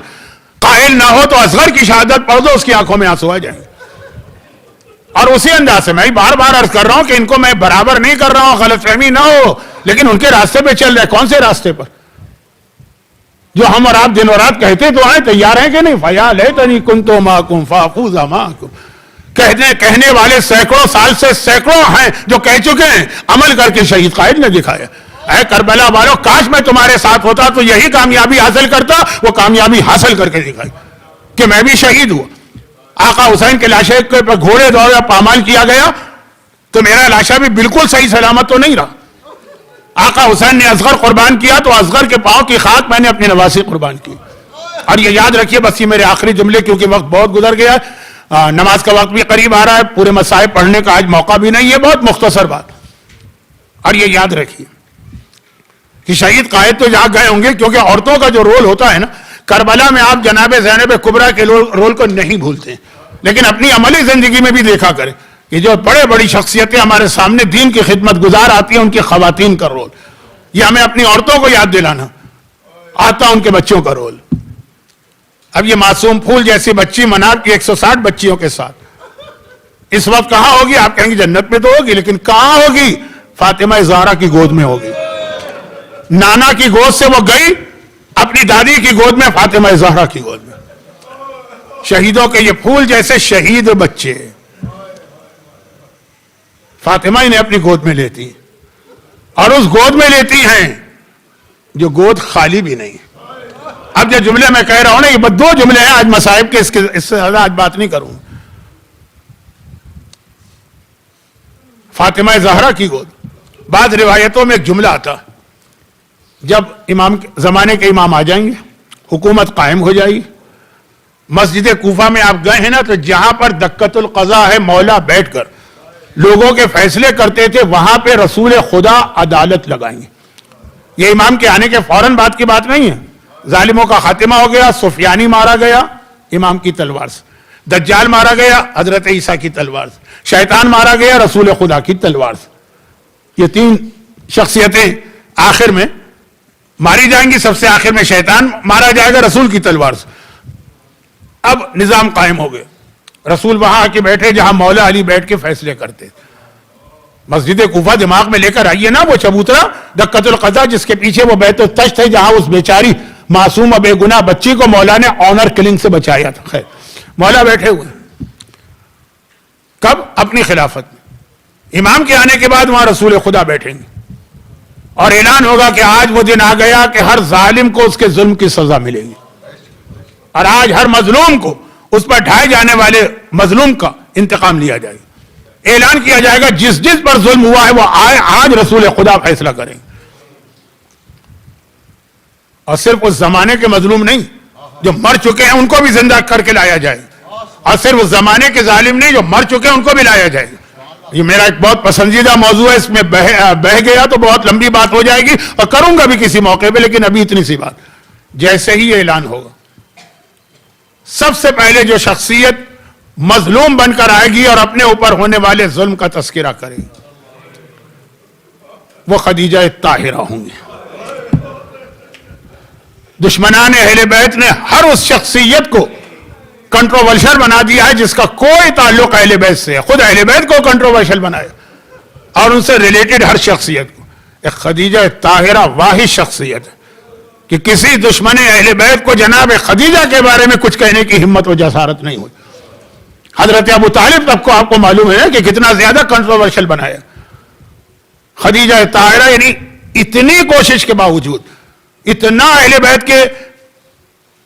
قائل نہ ہو تو اصغر کی شہادت پڑھ دو, اس کی آنکھوں میں آنسو آ جائیں گے. اور اسی انداز سے میں بار بار عرض کر رہا ہوں کہ ان کو میں برابر نہیں کر رہا ہوں, غلط فہمی نہ ہو, لیکن ان کے راستے پہ چل رہے. کون سے راستے پر؟ جو ہم اور آپ دن اور رات کہتے تو آئے, تیار ہیں کہ نہیں؟ فَيَا لَيْتَنِي كُنْتُ مَعَكُمْ فَأَفُوزَ مَعَكُمْ. کہنے والے سینکڑوں سال سے سینکڑوں ہیں جو کہہ چکے ہیں, عمل کر کے شہید قائد نے دکھایا. اے کربلا والوں, کاش میں تمہارے ساتھ ہوتا تو یہی کامیابی حاصل کرتا. وہ کامیابی حاصل کر کے دکھائی کہ میں بھی شہید ہوا. آقا حسین کے لاشے پر گھوڑے دوڑ پامال کیا گیا تو میرا لاشا بھی بالکل صحیح سلامت تو نہیں رہا. آقا حسین نے اصغر قربان کیا تو اصغر کے پاؤں کی خاک میں نے اپنی نواسی قربان کی. اور یہ یاد رکھیے, بس یہ میرے آخری جملے, کیونکہ وقت بہت گزر گیا ہے, نماز کا وقت بھی قریب آ رہا ہے, پورے مسائل پڑھنے کا آج موقع بھی نہیں ہے, بہت مختصر بات. اور یہ یاد رکھیے کہ شہید قائد تو جہاں گئے ہوں گے, کیونکہ عورتوں کا جو رول ہوتا ہے نا, کربلا میں آپ جناب زینب کبریٰ کے رول کو نہیں بھولتے ہیں, لیکن اپنی عملی زندگی میں بھی دیکھا کریں کہ جو بڑے بڑی شخصیتیں ہمارے سامنے دین کی خدمت گزار آتی ہیں, ان کی خواتین کا رول, یہ ہمیں اپنی عورتوں کو یاد دلانا آتا, ان کے بچوں کا رول. اب یہ معصوم پھول جیسی بچی مناب کی 160 بچیوں کے ساتھ اس وقت کہاں ہوگی؟ آپ کہیں گے جنت میں تو ہوگی, لیکن کہاں ہوگی؟ فاطمہ زہرا کی گود میں ہوگی. نانا کی گود سے وہ گئی اپنی دادی کی گود میں, فاطمہ زہرا کی گود میں. شہیدوں کے یہ پھول جیسے شہید بچے فاطمہ انہیں اپنی گود میں لیتی, اور اس گود میں لیتی ہیں جو گود خالی بھی نہیں. اب جو جملے میں کہہ رہا ہوں نا, یہ بس 2 جملے ہیں آج مصائب کے, اس سے زیادہ آج بات نہیں کروں. فاطمہ زہرا کی گود. بعض روایتوں میں ایک جملہ آتا, جب امام زمانے کے امام آ جائیں گے, حکومت قائم ہو جائے گی, مسجد کوفہ میں آپ گئے ہیں نا, تو جہاں پر دکت القضاء ہے, مولا بیٹھ کر لوگوں کے فیصلے کرتے تھے, وہاں پہ رسول خدا عدالت لگائیں گے. یہ امام کے آنے کے فوراً بعد کی بات نہیں ہے. ظالموں کا خاتمہ ہو گیا, سفیانی مارا گیا امام کی تلوار سے, دجال مارا گیا حضرت عیسیٰ کی تلوار سے, شیطان مارا گیا رسول خدا کی تلوار سے. یہ 3 شخصیتیں آخر میں ماری جائیں گی. سب سے آخر میں شیطان مارا جائے گا رسول کی تلوار سے. اب نظام قائم ہو گیا, رسول وہاں آ کے بیٹھے جہاں مولا علی بیٹھ کے فیصلے کرتے. مسجد کوفہ دماغ میں لے کر آئیے نا, وہ چبوترا دکت القضاء جس کے پیچھے وہ بیت التشت ہے, جہاں اس بیچاری معصوم بے گناہ بچی کو مولا نے آنر کلنگ سے بچایا تھا. خیر, مولا بیٹھے ہوئے, کب؟ اپنی خلافت میں. امام کے آنے کے بعد وہاں رسول خدا بیٹھیں گے اور اعلان ہوگا کہ آج وہ دن آ گیا کہ ہر ظالم کو اس کے ظلم کی سزا ملے گی. اور آج ہر مظلوم کو اس پر ڈھائے جانے والے مظلوم کا انتقام لیا جائے گا. اعلان کیا جائے گا جس جس پر ظلم ہوا ہے وہ آئے, آج رسول خدا فیصلہ کریں. اور صرف اس زمانے کے مظلوم نہیں, جو مر چکے ہیں ان کو بھی زندہ کر کے لایا جائے. اور صرف اس زمانے کے ظالم نہیں, جو مر چکے ہیں ان کو بھی لایا جائے. یہ میرا ایک بہت پسندیدہ موضوع ہے, اس میں بہ گیا تو بہت لمبی بات ہو جائے گی, اور کروں گا بھی کسی موقع پہ, لیکن ابھی اتنی سی بات. جیسے ہی یہ اعلان ہوگا, سب سے پہلے جو شخصیت مظلوم بن کر آئے گی اور اپنے اوپر ہونے والے ظلم کا تذکرہ کرے گی, وہ خدیجہ طاہرہ ہوں گے. دشمنان اہل بیت نے ہر اس شخصیت کو کنٹروورشل بنا دیا ہے جس کا کوئی تعلق اہل بیت سے ہے. خود اہل بیت کو کنٹروورشل بنایا, اور ان سے ریلیٹڈ ہر شخصیت کو. ایک خدیجہ طاہرہ واحد شخصیت ہے کہ کسی دشمن اہل بیت کو جناب خدیجہ کے بارے میں کچھ کہنے کی ہمت و جسارت نہیں ہوئی. حضرت ابو طالب تب کو آپ کو معلوم ہے کہ کتنا زیادہ کنٹروورشل بنایا. خدیجہ طاہرہ یعنی اتنی کوشش کے باوجود, اتنا اہل بیت کے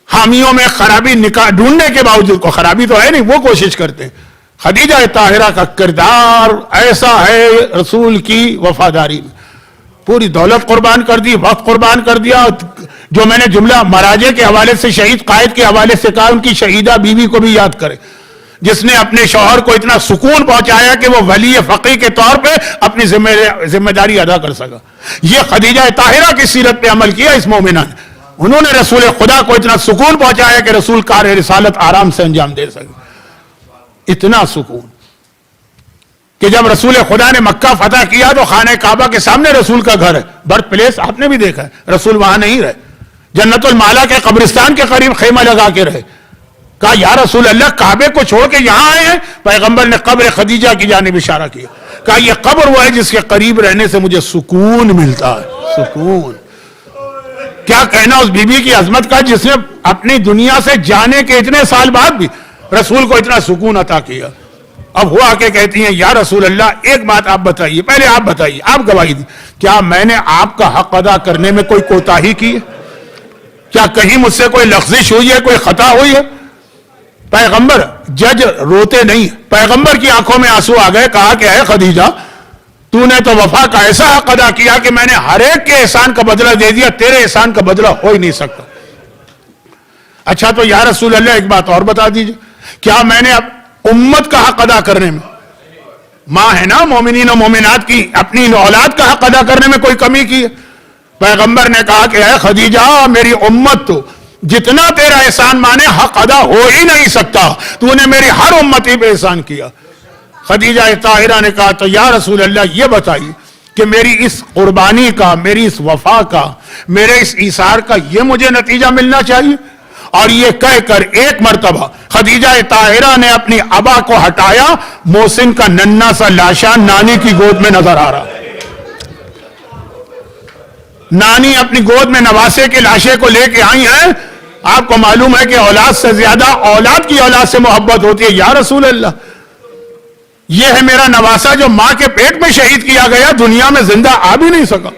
حامیوں میں خرابی ڈھونڈنے کے باوجود, کو خرابی تو ہے نہیں, وہ کوشش کرتے ہیں. خدیجہ طاہرہ کا کردار ایسا ہے رسول کی وفاداری میں, پوری دولت قربان کر دی, وقت قربان کر دیا. جو میں نے جملہ مراجع کے حوالے سے, شہید قائد کے حوالے سے کہا, ان کی شہیدہ بیوی کو بھی یاد کرے, جس نے اپنے شوہر کو اتنا سکون پہنچایا کہ وہ ولی فقی کے طور پہ اپنی ذمہ داری ادا کر سکا. یہ خدیجہ طاہرہ کی سیرت پہ عمل کیا اس مومنہ نے. انہوں نے رسول خدا کو اتنا سکون پہنچایا کہ رسول کار رسالت آرام سے انجام دے سکے. اتنا سکون کہ جب رسول خدا نے مکہ فتح کیا تو خانہ کعبہ کے سامنے رسول کا گھر ہے, برتھ پلیس آپ نے بھی دیکھا ہے. رسول وہاں نہیں رہے, جنت المالا کے قبرستان کے قریب خیمہ لگا کے رہے. کہا یا رسول اللہ کعبے کو چھوڑ کے یہاں آئے ہیں؟ پیغمبر نے قبر خدیجہ کی جانب اشارہ کیا. کہا یہ قبر وہ ہے جس کے قریب رہنے سے مجھے سکون ملتا ہے. سکون کیا کہنا اس بی بی کی عظمت کا, جس نے اپنی دنیا سے جانے کے اتنے سال بعد بھی رسول کو اتنا سکون عطا کیا. اب وہ آ کے کہتی ہیں یا رسول اللہ ایک بات آپ بتائیے, پہلے آپ بتائیے, آپ گواہی دی, کیا میں نے آپ کا حق ادا کرنے میں کوئی کوتاہی کی ہے؟ کیا کہیں مجھ سے کوئی لغزش ہوئی ہے, کوئی خطا ہوئی ہے؟ پیغمبر جج روتے نہیں, پیغمبر کی آنکھوں میں آنسو آ گئے. کہا کہ اے خدیجہ تو نے تو وفا کا ایسا حق ادا کیا کہ میں نے ہر ایک کے احسان کا بدلہ دے دیا, تیرے احسان کا بدلہ ہو ہی نہیں سکتا. اچھا تو یا رسول اللہ ایک بات اور بتا دیجئے, کیا میں نے امت کا حق ادا کرنے میں, ماں ہے نا مومنین و مومنات کی, اپنی اولاد کا حق ادا کرنے میں کوئی کمی کی ہے؟ پیغمبر نے کہا کہ اے خدیجہ میری امت تو جتنا تیرا احسان مانے حق ادا ہو ہی نہیں سکتا, تو نے میری ہر امتی پہ احسان کیا. خدیجہ طاہرہ نے کہا تو یا رسول اللہ یہ بتائیے کہ میری اس قربانی کا, میری اس وفا کا, میرے اس ایثار کا یہ مجھے نتیجہ ملنا چاہیے. اور یہ کہہ کر ایک مرتبہ خدیجہ طاہرہ نے اپنی ابا کو ہٹایا, محسن کا ننھا سا لاشا نانی کی گود میں نظر آ رہا. نانی اپنی گود میں نواسے کے لاشے کو لے کے آئی ہیں. آپ کو معلوم ہے کہ اولاد سے زیادہ اولاد کی اولاد سے محبت ہوتی ہے. یا رسول اللہ یہ ہے میرا نواسا جو ماں کے پیٹ میں شہید کیا گیا, دنیا میں زندہ آ بھی نہیں سکا.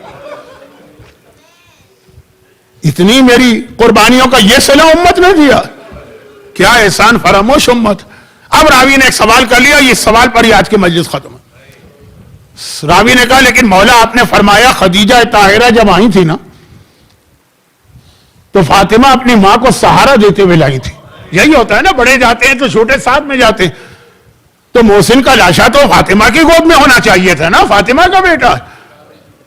اتنی میری قربانیوں کا یہ صلہ امت نے دیا, کیا احسان فراموش امت. اب راوی نے ایک سوال کر لیا, یہ سوال پر ہی آج کی مجلس ختم ہے. راوی نے کہا لیکن مولا آپ نے فرمایا خدیجہ طاہرہ جب آئی تھی نا تو فاطمہ اپنی ماں کو سہارا دیتے ہوئے لائی تھی. یہی ہوتا ہے نا, بڑے جاتے ہیں تو چھوٹے ساتھ میں جاتے ہیں. تو محسن کا لاشا تو فاطمہ کی گود میں ہونا چاہیے تھا نا, فاطمہ کا بیٹا ہے,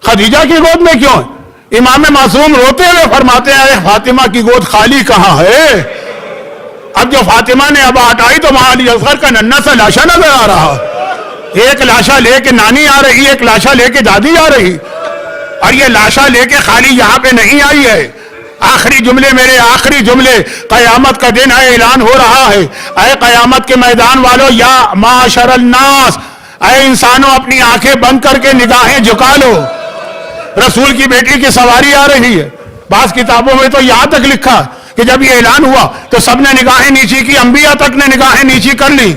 خدیجہ کی گود میں کیوں ہے؟ امام معصوم روتے ہوئے فرماتے ہیں فاطمہ کی گود خالی کہاں ہے. اب جو فاطمہ نے ابا ہٹائی تو وہاں علی اصغر کا ننھا سا لاشا نظر آ رہا. ایک لاشا لے کے نانی آ رہی, ایک لاشا لے کے دادی آ رہی, اور یہ لاشا لے کے خالی یہاں پہ نہیں آئی ہے. آخری جملے میرے آخری جملے, قیامت کا دن ہے, اعلان ہو رہا ہے. اے قیامت کے میدان والو, یا معاشر الناس, اے انسانوں اپنی آنکھیں بند کر کے نگاہیں جھکا لو. رسول کی بیٹی کی سواری آ رہی ہے. بعض کتابوں میں تو یہاں تک لکھا کہ جب یہ اعلان ہوا تو سب نے نگاہیں نیچی کی, انبیاء تک نے نگاہیں نیچی کر لی.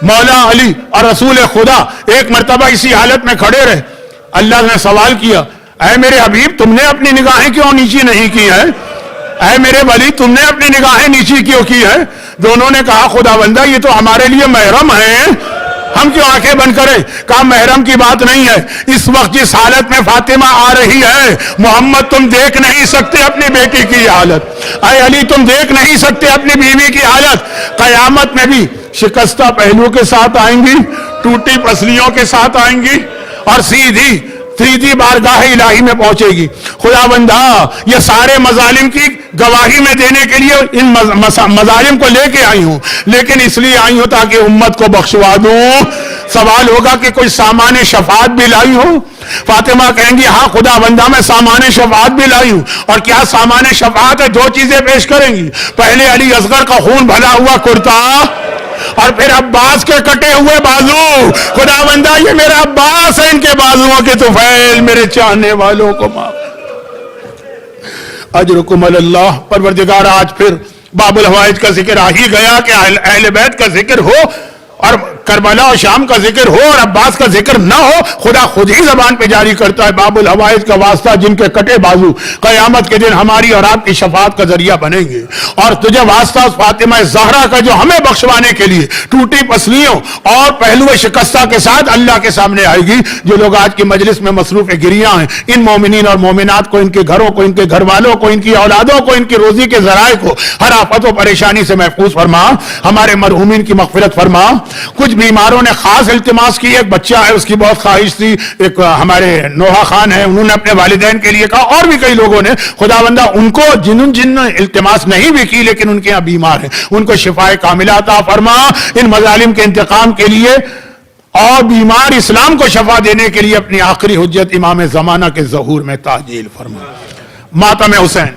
مولا علی اور رسول خدا ایک مرتبہ اسی حالت میں کھڑے رہے. اللہ نے سوال کیا اے میرے حبیب تم نے اپنی نگاہیں کیوں نیچی نہیں کی ہے؟ اے میرے ولی تم نے اپنی نگاہیں نیچی کیوں کی ہے؟ دونوں نے کہا خدا بندہ یہ تو ہمارے لیے محرم ہیں، ہم کیوں آنکھیں بند کریں؟ کہا محرم کی بات نہیں ہے، اس وقت جس حالت میں فاطمہ آ رہی ہے محمد تم دیکھ نہیں سکتے اپنی بیٹی کی حالت، اے علی تم دیکھ نہیں سکتے اپنی بیوی کی حالت، قیامت میں بھی شکستہ پہلو کے ساتھ آئیں گی، ٹوٹی پسلیوں کے ساتھ آئیں گی اور سیدھی بارگاہ الہی میں پہنچے گی۔ خدا بندہ یہ سارے مظالم کی گواہی میں دینے کے لیے ان مظالم کو لے کے آئی ہوں، لیکن اس لیے آئی ہوں تاکہ امت کو بخشوا دوں۔ سوال ہوگا کہ کوئی سامان شفاعت بھی لائی ہو؟ فاطمہ کہیں گی ہاں خدا بندہ میں سامان شفاعت بھی لائی ہوں۔ اور کیا سامان شفاعت ہے؟ دو چیزیں پیش کریں گی، پہلے علی اصغر کا خون بھلا ہوا کرتا اور پھر عباس کے کٹے ہوئے بازو۔ خدا بندہ یہ میرا عباس ہے، ان کے بازوؤں کے طفیل میرے چاہنے والوں کو معاف اجرکم اللہ۔ پروردگار آج پھر باب الحوائج کا ذکر آ ہی گیا کہ اہل بیت کا ذکر ہو اور کربلا اور شام کا ذکر ہو اور عباس کا ذکر نہ ہو، خدا خود ہی زبان پہ جاری کرتا ہے باب الحوائج کا واسطہ جن کے کٹے بازو قیامت کے دن ہماری اور آپ کی شفاعت کا ذریعہ بنیں گے، اور تجھے واسطہ فاطمہ زہرا کا جو ہمیں بخشوانے کے لیے ٹوٹی پسلیوں اور پہلو شکستہ کے ساتھ اللہ کے سامنے آئے گی۔ جو لوگ آج کی مجلس میں مصروف گریاں ہیں، ان مومنین اور مومنات کو، ان کے گھروں کو، ان کے گھر والوں کو، ان کی اولادوں کو، ان کی روزی کے ذرائع کو ہر آفت و پریشانی سے محفوظ فرما، ہمارے مرحومین کی مغفرت فرما۔ کچھ بیماروں نے خاص التماس کی، ایک بچہ ہے اس کی بہت خواہش تھی، ایک ہمارے نوحہ خان ہے انہوں نے اپنے والدین کے لیے کہا، اور بھی کئی لوگوں نے، خدا بندہ ان کو جن نے التماس نہیں بھی کی لیکن ان کے یہاں بیمار ہیں ان کو شفائے کاملہ عطا فرما، ان مظالم کے انتقام کے لیے اور بیمار اسلام کو شفا دینے کے لیے اپنی آخری حجت امام زمانہ کے ظہور میں تعجیل فرما۔ ماتم حسین